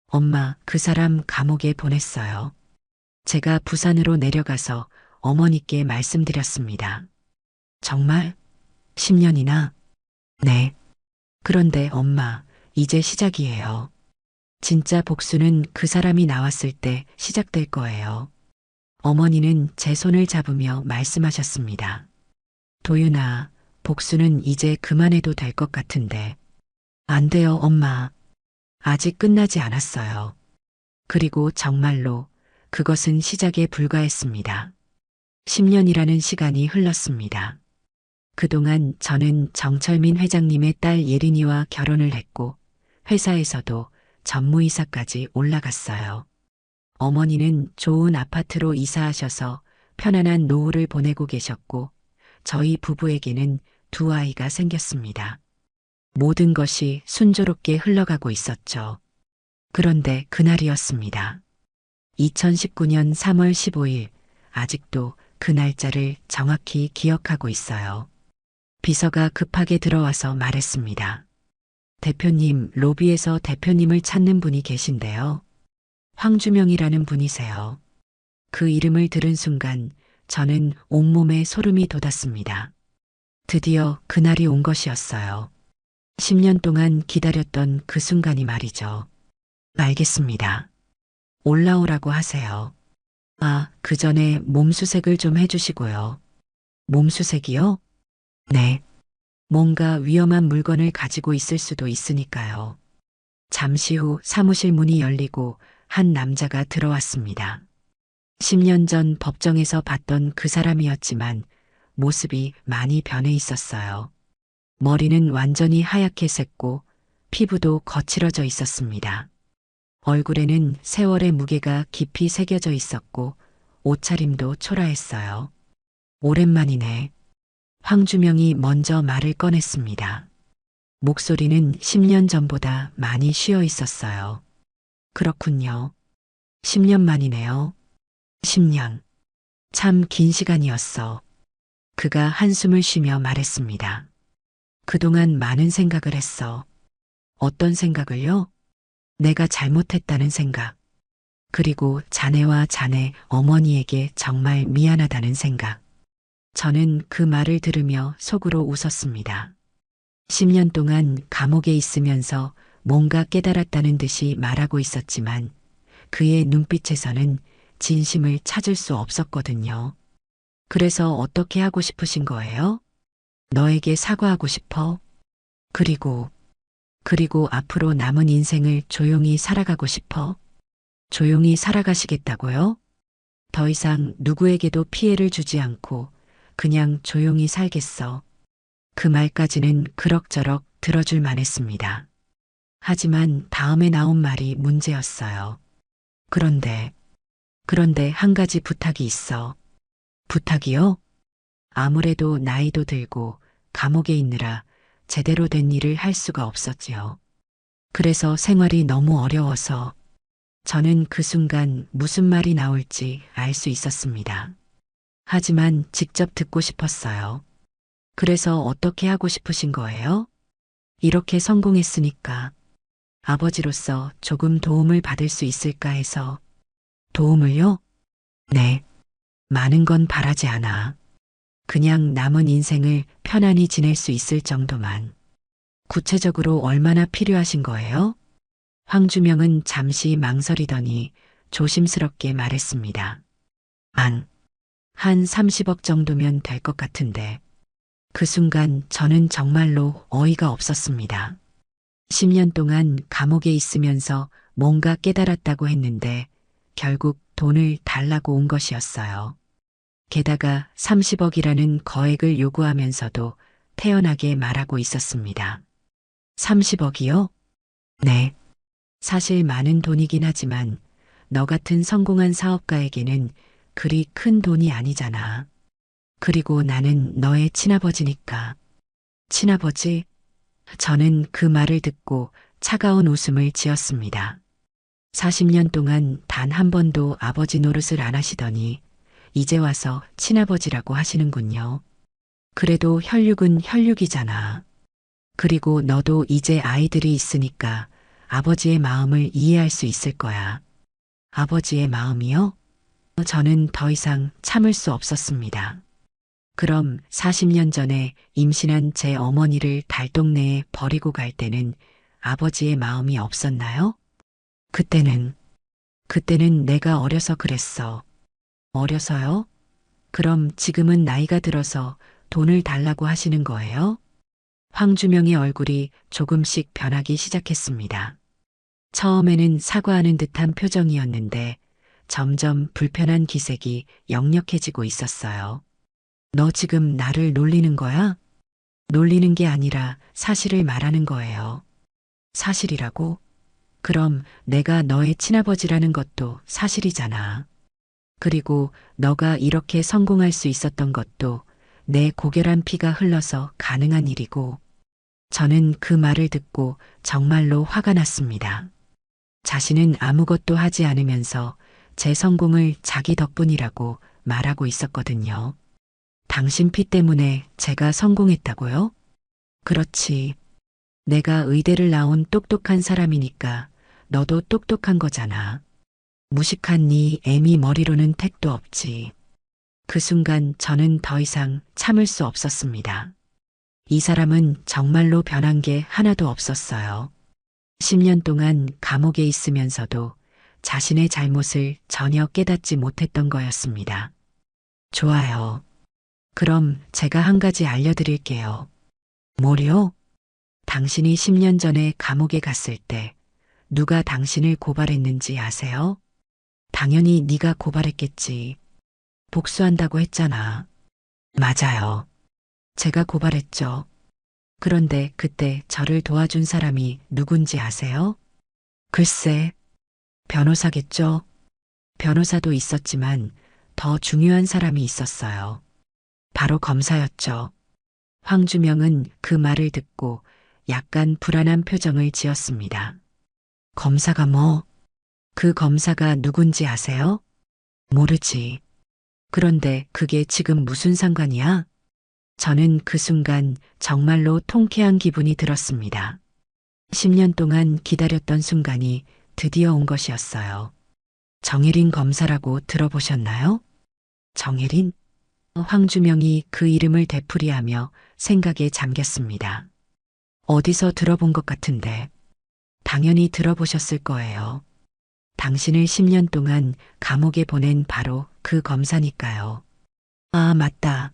엄마, 그 사람 감옥에 보냈어요. 제가 부산으로 내려가서 어머니께 말씀드렸습니다. 정말? 10년이나? 네. 그런데 엄마, 이제 시작이에요. 진짜 복수는 그 사람이 나왔을 때 시작될 거예요. 어머니는 제 손을 잡으며 말씀하셨습니다. 도윤아, 복수는 이제 그만해도 될 것 같은데. 안 돼요, 엄마. 아직 끝나지 않았어요. 그리고 정말로 그것은 시작에 불과했습니다. 10년이라는 시간이 흘렀습니다. 그동안 저는 정철민 회장님의 딸 예린이와 결혼을 했고 회사에서도 전무이사까지 올라갔어요. 어머니는 좋은 아파트로 이사하셔서 편안한 노후를 보내고 계셨고 저희 부부에게는 두 아이가 생겼습니다. 모든 것이 순조롭게 흘러가고 있었죠. 그런데 그날이었습니다. 2019년 3월 15일, 아직도 그 날짜를 정확히 기억하고 있어요. 비서가 급하게 들어와서 말했습니다. 대표님, 로비에서 대표님을 찾는 분이 계신데요. 황주명이라는 분이세요. 그 이름을 들은 순간 저는 온몸에 소름이 돋았습니다. 드디어 그날이 온 것이었어요. 10년 동안 기다렸던 그 순간이 말이죠. 알겠습니다. 올라오라고 하세요. 아, 그 전에 몸수색을 좀 해주시고요. 몸수색이요? 네. 뭔가 위험한 물건을 가지고 있을 수도 있으니까요. 잠시 후 사무실 문이 열리고 한 남자가 들어왔습니다. 10년 전 법정에서 봤던 그 사람이었지만 모습이 많이 변해 있었어요. 머리는 완전히 하얗게 샜고 피부도 거칠어져 있었습니다. 얼굴에는 세월의 무게가 깊이 새겨져 있었고 옷차림도 초라했어요. 오랜만이네. 황주명이 먼저 말을 꺼냈습니다. 목소리는 10년 전보다 많이 쉬어 있었어요. 그렇군요. 10년 만이네요. 10년. 참 긴 시간이었어. 그가 한숨을 쉬며 말했습니다. 그동안 많은 생각을 했어. 어떤 생각을요? 내가 잘못했다는 생각. 그리고 자네와 자네 어머니에게 정말 미안하다는 생각. 저는 그 말을 들으며 속으로 웃었습니다. 10년 동안 감옥에 있으면서 뭔가 깨달았다는 듯이 말하고 있었지만 그의 눈빛에서는 진심을 찾을 수 없었거든요. 그래서 어떻게 하고 싶으신 거예요? 너에게 사과하고 싶어. 그리고 앞으로 남은 인생을 조용히 살아가고 싶어. 조용히 살아가시겠다고요? 더 이상 누구에게도 피해를 주지 않고 그냥 조용히 살겠어. 그 말까지는 그럭저럭 들어줄 만했습니다. 하지만 다음에 나온 말이 문제였어요. 그런데 한 가지 부탁이 있어. 부탁이요? 아무래도 나이도 들고 감옥에 있느라 제대로 된 일을 할 수가 없었지요. 그래서 생활이 너무 어려워서 저는 그 순간 무슨 말이 나올지 알 수 있었습니다. 하지만 직접 듣고 싶었어요. 그래서 어떻게 하고 싶으신 거예요? 이렇게 성공했으니까 아버지로서 조금 도움을 받을 수 있을까 해서. 도움을요? 네. 많은 건 바라지 않아. 그냥 남은 인생을 편안히 지낼 수 있을 정도만. 구체적으로 얼마나 필요하신 거예요? 황주명은 잠시 망설이더니 조심스럽게 말했습니다. 한 30억 정도면 될 것 같은데. 그 순간 저는 정말로 어이가 없었습니다. 10년 동안 감옥에 있으면서 뭔가 깨달았다고 했는데 결국 돈을 달라고 온 것이었어요. 게다가 30억이라는 거액을 요구하면서도 태연하게 말하고 있었습니다. 30억이요? 네. 사실 많은 돈이긴 하지만 너 같은 성공한 사업가에게는 그리 큰 돈이 아니잖아. 그리고 나는 너의 친아버지니까. 친아버지? 저는 그 말을 듣고 차가운 웃음을 지었습니다. 40년 동안 단 한 번도 아버지 노릇을 안 하시더니 이제 와서 친아버지라고 하시는군요. 그래도 혈육은 혈육이잖아. 그리고 너도 이제 아이들이 있으니까 아버지의 마음을 이해할 수 있을 거야. 아버지의 마음이요? 저는 더 이상 참을 수 없었습니다. 그럼 40년 전에 임신한 제 어머니를 달동네에 버리고 갈 때는 아버지의 마음이 없었나요? 그때는 내가 어려서 그랬어. 어려서요? 그럼 지금은 나이가 들어서 돈을 달라고 하시는 거예요? 황주명의 얼굴이 조금씩 변하기 시작했습니다. 처음에는 사과하는 듯한 표정이었는데 점점 불편한 기색이 역력해지고 있었어요. 너 지금 나를 놀리는 거야? 놀리는 게 아니라 사실을 말하는 거예요. 사실이라고? 그럼 내가 너의 친아버지라는 것도 사실이잖아. 그리고 너가 이렇게 성공할 수 있었던 것도 내 고결한 피가 흘러서 가능한 일이고. 저는 그 말을 듣고 정말로 화가 났습니다. 자신은 아무것도 하지 않으면서 제 성공을 자기 덕분이라고 말하고 있었거든요. 당신 피 때문에 제가 성공했다고요? 그렇지. 내가 의대를 나온 똑똑한 사람이니까 너도 똑똑한 거잖아. 무식한 네 애미 머리로는 택도 없지. 그 순간 저는 더 이상 참을 수 없었습니다. 이 사람은 정말로 변한 게 하나도 없었어요. 10년 동안 감옥에 있으면서도 자신의 잘못을 전혀 깨닫지 못했던 거였습니다. 좋아요. 그럼 제가 한 가지 알려드릴게요. 뭐요? 당신이 10년 전에 감옥에 갔을 때 누가 당신을 고발했는지 아세요? 당연히 네가 고발했겠지. 복수한다고 했잖아. 맞아요. 제가 고발했죠. 그런데 그때 저를 도와준 사람이 누군지 아세요? 글쎄, 변호사겠죠? 변호사도 있었지만 더 중요한 사람이 있었어요. 바로 검사였죠. 황주명은 그 말을 듣고 약간 불안한 표정을 지었습니다. 검사가 뭐? 그 검사가 누군지 아세요? 모르지. 그런데 그게 지금 무슨 상관이야? 저는 그 순간 정말로 통쾌한 기분이 들었습니다. 10년 동안 기다렸던 순간이 드디어 온 것이었어요. 정혜린 검사라고 들어보셨나요? 정혜린? 황주명이 그 이름을 되풀이하며 생각에 잠겼습니다. 어디서 들어본 것 같은데. 당연히 들어보셨을 거예요. 당신을 10년 동안 감옥에 보낸 바로 그 검사니까요. 아, 맞다.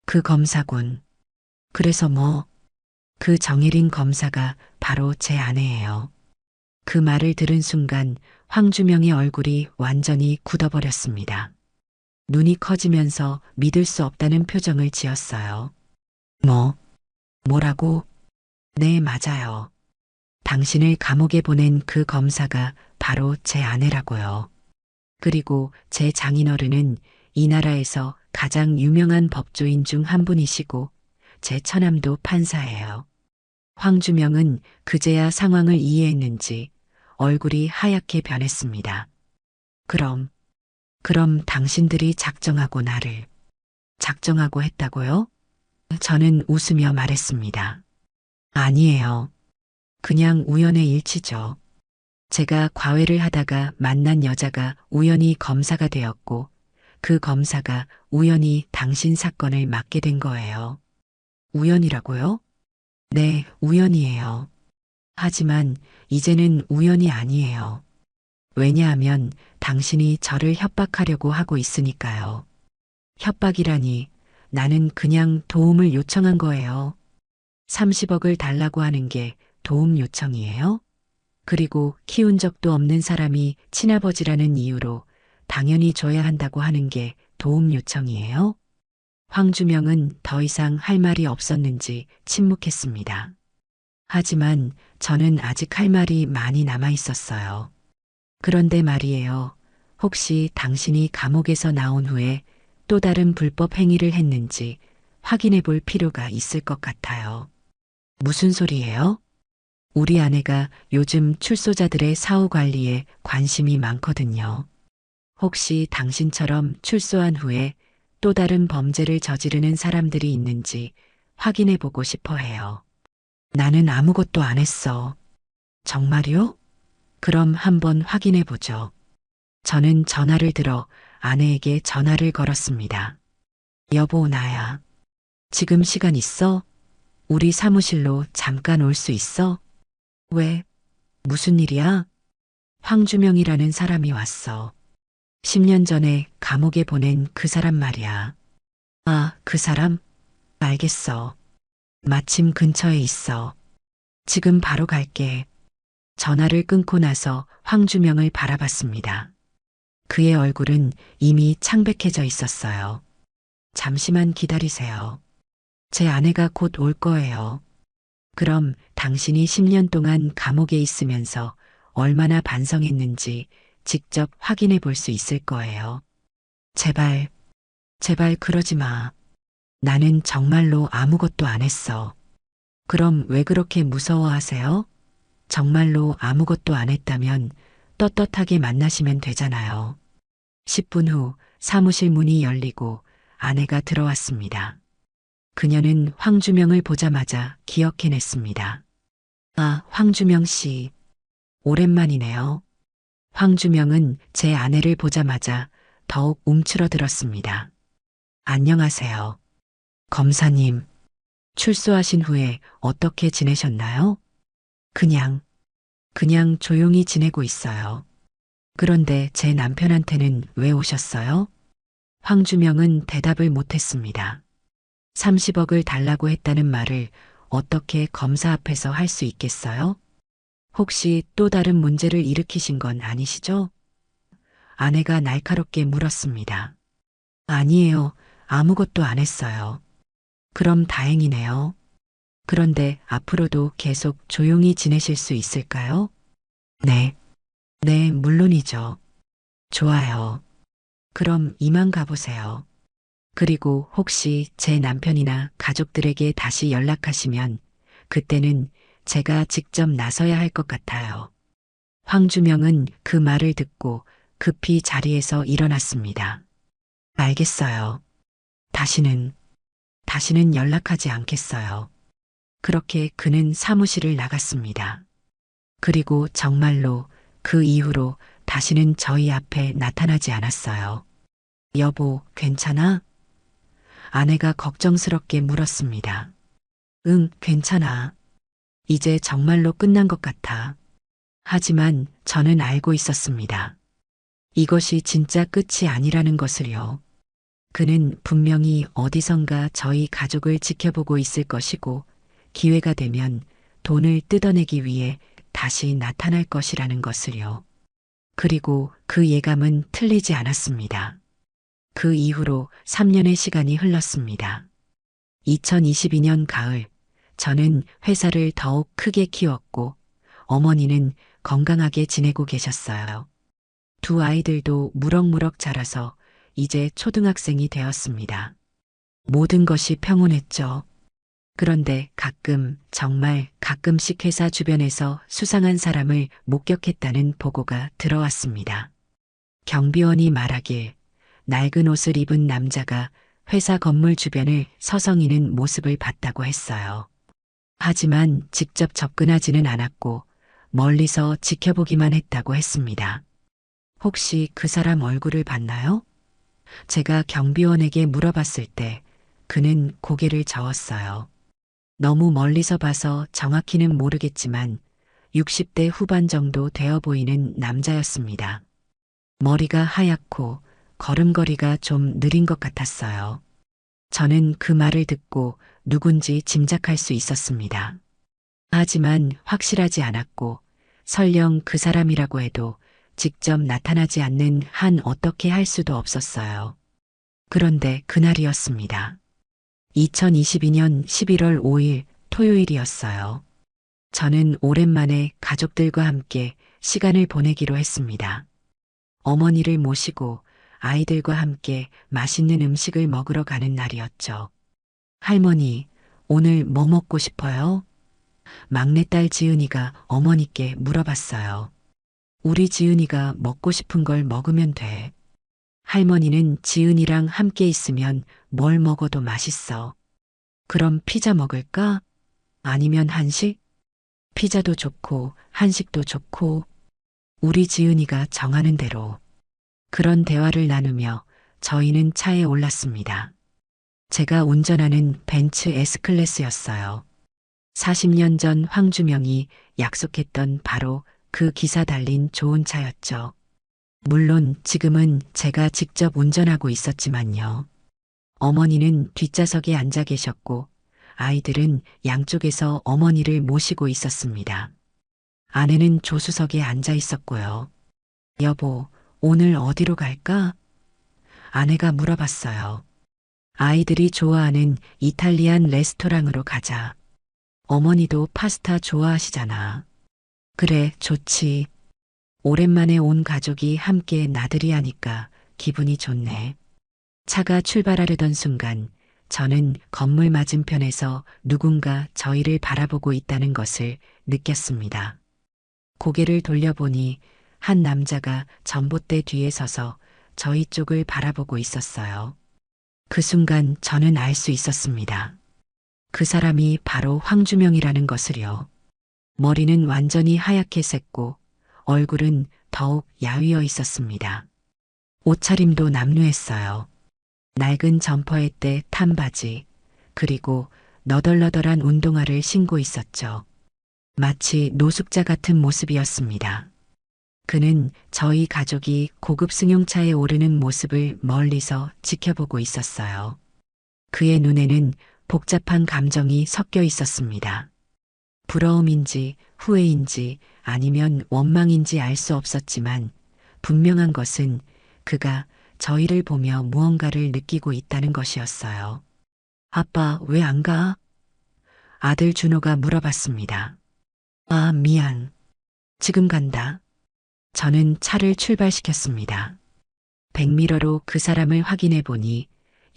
그 검사군. 그래서 뭐, 그 정혜린 검사가 바로 제 아내예요. 그 말을 들은 순간 황주명의 얼굴이 완전히 굳어버렸습니다. 눈이 커지면서 믿을 수 없다는 표정을 지었어요. 뭐라고? 네, 맞아요. 당신을 감옥에 보낸 그 검사가 바로 제 아내라고요. 그리고 제 장인어른은 이 나라에서 가장 유명한 법조인 중 한 분이시고 제 처남도 판사예요. 황주명은 그제야 상황을 이해했는지 얼굴이 하얗게 변했습니다. 그럼 당신들이 작정하고 했다고요? 저는 웃으며 말했습니다. 아니에요. 그냥 우연의 일치죠. 제가 과외를 하다가 만난 여자가 우연히 검사가 되었고 그 검사가 우연히 당신 사건을 맡게 된 거예요. 우연이라고요? 네, 우연이에요. 하지만 이제는 우연이 아니에요. 왜냐하면 당신이 저를 협박하려고 하고 있으니까요. 협박이라니 나는 그냥 도움을 요청한 거예요. 30억을 달라고 하는 게 도움 요청이에요? 그리고 키운 적도 없는 사람이 친아버지라는 이유로 당연히 줘야 한다고 하는 게 도움 요청이에요? 황주명은 더 이상 할 말이 없었는지 침묵했습니다. 하지만 저는 아직 할 말이 많이 남아 있었어요. 그런데 말이에요. 혹시 당신이 감옥에서 나온 후에 또 다른 불법 행위를 했는지 확인해 볼 필요가 있을 것 같아요. 무슨 소리예요? 우리 아내가 요즘 출소자들의 사후 관리에 관심이 많거든요. 혹시 당신처럼 출소한 후에 또 다른 범죄를 저지르는 사람들이 있는지 확인해 보고 싶어 해요. 나는 아무것도 안 했어. 정말요? 그럼 한번 확인해 보죠. 저는 전화를 들어 아내에게 전화를 걸었습니다. 여보, 나야. 지금 시간 있어? 우리 사무실로 잠깐 올 수 있어? 왜? 무슨 일이야? 황주명이라는 사람이 왔어. 10년 전에 감옥에 보낸 그 사람 말이야. 아, 그 사람? 알겠어. 마침 근처에 있어. 지금 바로 갈게. 전화를 끊고 나서 황주명을 바라봤습니다. 그의 얼굴은 이미 창백해져 있었어요. 잠시만 기다리세요. 제 아내가 곧 올 거예요. 그럼 당신이 10년 동안 감옥에 있으면서 얼마나 반성했는지 직접 확인해 볼 수 있을 거예요. 제발, 제발 그러지 마. 나는 정말로 아무것도 안 했어. 그럼 왜 그렇게 무서워하세요? 정말로 아무것도 안 했다면 떳떳하게 만나시면 되잖아요. 10분 후 사무실 문이 열리고 아내가 들어왔습니다. 그녀는 황주명을 보자마자 기억해냈습니다. 아, 황주명 씨. 오랜만이네요. 황주명은 제 아내를 보자마자 더욱 움츠러들었습니다. 안녕하세요. 검사님, 출소하신 후에 어떻게 지내셨나요? 그냥 조용히 지내고 있어요. 그런데 제 남편한테는 왜 오셨어요? 황주명은 대답을 못했습니다. 30억을 달라고 했다는 말을 어떻게 검사 앞에서 할 수 있겠어요? 혹시 또 다른 문제를 일으키신 건 아니시죠? 아내가 날카롭게 물었습니다. 아니에요. 아무것도 안 했어요. 그럼 다행이네요. 그런데 앞으로도 계속 조용히 지내실 수 있을까요? 네. 네, 물론이죠. 좋아요. 그럼 이만 가보세요. 그리고 혹시 제 남편이나 가족들에게 다시 연락하시면 그때는 제가 직접 나서야 할 것 같아요. 황주명은 그 말을 듣고 급히 자리에서 일어났습니다. 알겠어요. 다시는 연락하지 않겠어요. 그렇게 그는 사무실을 나갔습니다. 그리고 정말로 그 이후로 다시는 저희 앞에 나타나지 않았어요. 여보, 괜찮아? 아내가 걱정스럽게 물었습니다. 응, 괜찮아. 이제 정말로 끝난 것 같아. 하지만 저는 알고 있었습니다. 이것이 진짜 끝이 아니라는 것을요. 그는 분명히 어디선가 저희 가족을 지켜보고 있을 것이고 기회가 되면 돈을 뜯어내기 위해 다시 나타날 것이라는 것을요. 그리고 그 예감은 틀리지 않았습니다. 그 이후로 3년의 시간이 흘렀습니다. 2022년 가을, 저는 회사를 더욱 크게 키웠고 어머니는 건강하게 지내고 계셨어요. 두 아이들도 무럭무럭 자라서 이제 초등학생이 되었습니다. 모든 것이 평온했죠. 그런데 가끔, 정말 가끔씩 회사 주변에서 수상한 사람을 목격했다는 보고가 들어왔습니다. 경비원이 말하길 낡은 옷을 입은 남자가 회사 건물 주변을 서성이는 모습을 봤다고 했어요. 하지만 직접 접근하지는 않았고 멀리서 지켜보기만 했다고 했습니다. 혹시 그 사람 얼굴을 봤나요? 제가 경비원에게 물어봤을 때 그는 고개를 저었어요. 너무 멀리서 봐서 정확히는 모르겠지만 60대 후반 정도 되어 보이는 남자였습니다. 머리가 하얗고 걸음걸이가 좀 느린 것 같았어요. 저는 그 말을 듣고 누군지 짐작할 수 있었습니다. 하지만 확실하지 않았고 설령 그 사람이라고 해도 직접 나타나지 않는 한 어떻게 할 수도 없었어요. 그런데 그날이었습니다. 2022년 11월 5일 토요일이었어요. 저는 오랜만에 가족들과 함께 시간을 보내기로 했습니다. 어머니를 모시고 아이들과 함께 맛있는 음식을 먹으러 가는 날이었죠. 할머니, 오늘 뭐 먹고 싶어요? 막내딸 지은이가 어머니께 물어봤어요. 우리 지은이가 먹고 싶은 걸 먹으면 돼. 할머니는 지은이랑 함께 있으면 뭘 먹어도 맛있어. 그럼 피자 먹을까? 아니면 한식? 피자도 좋고 한식도 좋고 우리 지은이가 정하는 대로. 그런 대화를 나누며 저희는 차에 올랐습니다. 제가 운전하는 벤츠 S클래스였어요. 40년 전 황주명이 약속했던 바로 그 기사 달린 좋은 차였죠. 물론 지금은 제가 직접 운전하고 있었지만요. 어머니는 뒷좌석에 앉아 계셨고 아이들은 양쪽에서 어머니를 모시고 있었습니다. 아내는 조수석에 앉아 있었고요. 여보, 오늘 어디로 갈까? 아내가 물어봤어요. 아이들이 좋아하는 이탈리안 레스토랑으로 가자. 어머니도 파스타 좋아하시잖아. 그래, 좋지. 오랜만에 온 가족이 함께 나들이 하니까 기분이 좋네. 차가 출발하려던 순간 저는 건물 맞은편에서 누군가 저희를 바라보고 있다는 것을 느꼈습니다. 고개를 돌려보니 한 남자가 전봇대 뒤에 서서 저희 쪽을 바라보고 있었어요. 그 순간 저는 알 수 있었습니다. 그 사람이 바로 황주명이라는 것을요. 머리는 완전히 하얗게 샜고 얼굴은 더욱 야위어 있었습니다. 옷차림도 남루했어요. 낡은 점퍼에 때 탄 바지, 그리고 너덜너덜한 운동화를 신고 있었죠. 마치 노숙자 같은 모습이었습니다. 그는 저희 가족이 고급 승용차에 오르는 모습을 멀리서 지켜보고 있었어요. 그의 눈에는 복잡한 감정이 섞여 있었습니다. 부러움인지 후회인지 아니면 원망인지 알 수 없었지만 분명한 것은 그가 저희를 보며 무언가를 느끼고 있다는 것이었어요. 아빠, 왜 안 가? 아들 준호가 물어봤습니다. 아, 미안. 지금 간다. 저는 차를 출발시켰습니다. 백미러로 그 사람을 확인해 보니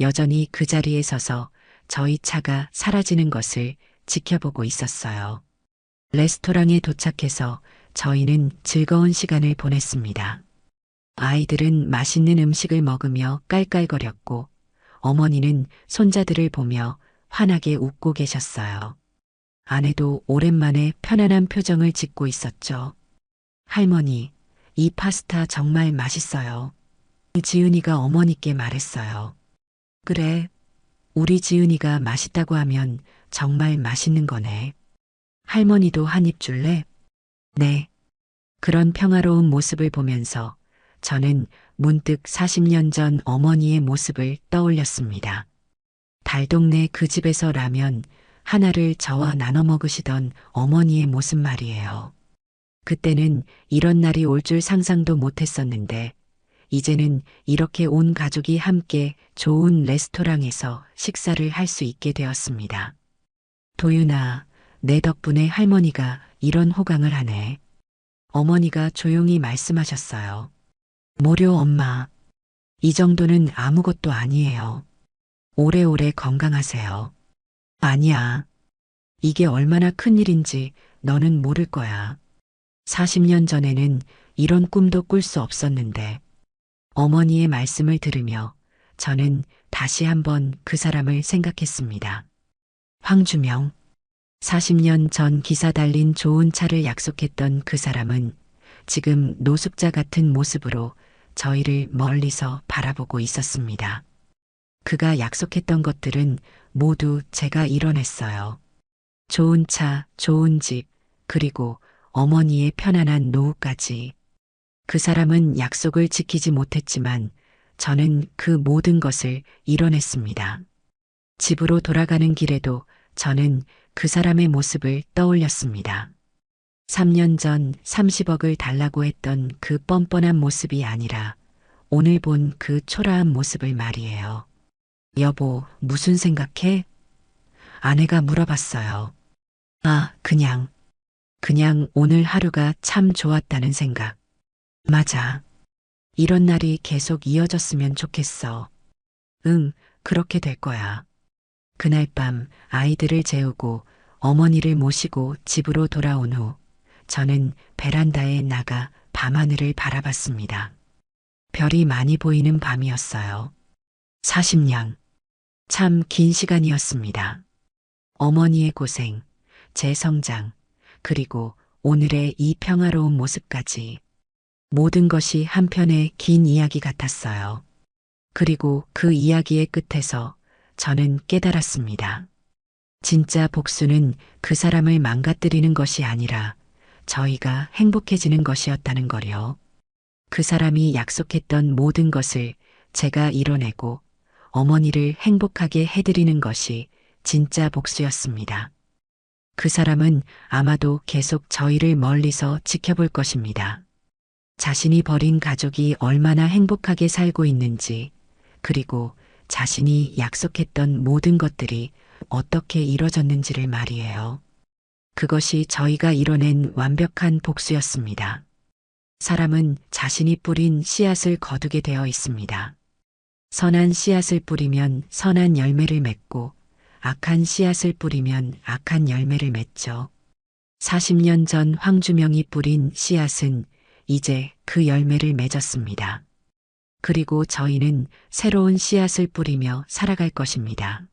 여전히 그 자리에 서서 저희 차가 사라지는 것을 지켜보고 있었어요. 레스토랑에 도착해서 저희는 즐거운 시간을 보냈습니다. 아이들은 맛있는 음식을 먹으며 깔깔거렸고 어머니는 손자들을 보며 환하게 웃고 계셨어요. 아내도 오랜만에 편안한 표정을 짓고 있었죠. 할머니, 이 파스타 정말 맛있어요. 지은이가 어머니께 말했어요. 그래, 우리 지은이가 맛있다고 하면 정말 맛있는 거네. 할머니도 한 입 줄래? 네. 그런 평화로운 모습을 보면서 저는 문득 40년 전 어머니의 모습을 떠올렸습니다. 달동네 그 집에서 라면 하나를 저와 나눠 먹으시던 어머니의 모습 말이에요. 그때는 이런 날이 올 줄 상상도 못했었는데 이제는 이렇게 온 가족이 함께 좋은 레스토랑에서 식사를 할 수 있게 되었습니다. 도윤아, 내 덕분에 할머니가 이런 호강을 하네. 어머니가 조용히 말씀하셨어요. 모려 엄마. 이 정도는 아무것도 아니에요. 오래오래 건강하세요. 아니야. 이게 얼마나 큰일인지 너는 모를 거야. 40년 전에는 이런 꿈도 꿀 수 없었는데 어머니의 말씀을 들으며 저는 다시 한번 그 사람을 생각했습니다. 황주명. 40년 전 기사 달린 좋은 차를 약속했던 그 사람은 지금 노숙자 같은 모습으로 저희를 멀리서 바라보고 있었습니다. 그가 약속했던 것들은 모두 제가 이뤄냈어요. 좋은 차, 좋은 집, 그리고 어머니의 편안한 노후까지. 그 사람은 약속을 지키지 못했지만 저는 그 모든 것을 이뤄냈습니다. 집으로 돌아가는 길에도 저는 그 사람의 모습을 떠올렸습니다. 3년 전 30억을 달라고 했던 그 뻔뻔한 모습이 아니라 오늘 본 그 초라한 모습을 말이에요. 여보, 무슨 생각해? 아내가 물어봤어요. 아, 그냥 오늘 하루가 참 좋았다는 생각. 맞아. 이런 날이 계속 이어졌으면 좋겠어. 응, 그렇게 될 거야. 그날 밤 아이들을 재우고 어머니를 모시고 집으로 돌아온 후 저는 베란다에 나가 밤하늘을 바라봤습니다. 별이 많이 보이는 밤이었어요. 40년. 참 긴 시간이었습니다. 어머니의 고생, 제 성장, 그리고 오늘의 이 평화로운 모습까지 모든 것이 한편의 긴 이야기 같았어요. 그리고 그 이야기의 끝에서 저는 깨달았습니다. 진짜 복수는 그 사람을 망가뜨리는 것이 아니라 저희가 행복해지는 것이었다는 거요. 그 사람이 약속했던 모든 것을 제가 이뤄내고 어머니를 행복하게 해드리는 것이 진짜 복수였습니다. 그 사람은 아마도 계속 저희를 멀리서 지켜볼 것입니다. 자신이 버린 가족이 얼마나 행복하게 살고 있는지, 그리고 자신이 약속했던 모든 것들이 어떻게 이뤄졌는지를 말이에요. 그것이 저희가 이뤄낸 완벽한 복수였습니다. 사람은 자신이 뿌린 씨앗을 거두게 되어 있습니다. 선한 씨앗을 뿌리면 선한 열매를 맺고 악한 씨앗을 뿌리면 악한 열매를 맺죠. 40년 전 황주명이 뿌린 씨앗은 이제 그 열매를 맺었습니다. 그리고 저희는 새로운 씨앗을 뿌리며 살아갈 것입니다.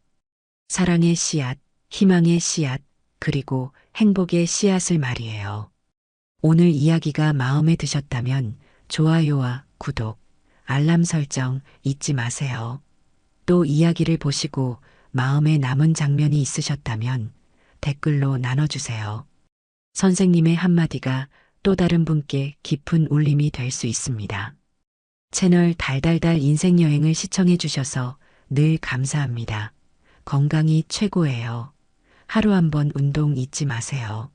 사랑의 씨앗, 희망의 씨앗, 그리고 행복의 씨앗을 말이에요. 오늘 이야기가 마음에 드셨다면 좋아요와 구독, 알람 설정 잊지 마세요. 또 이야기를 보시고 마음에 남은 장면이 있으셨다면 댓글로 나눠주세요. 선생님의 한마디가 또 다른 분께 깊은 울림이 될 수 있습니다. 채널 달달달 인생여행을 시청해 주셔서 늘 감사합니다. 건강이 최고예요. 하루 한번 운동 잊지 마세요.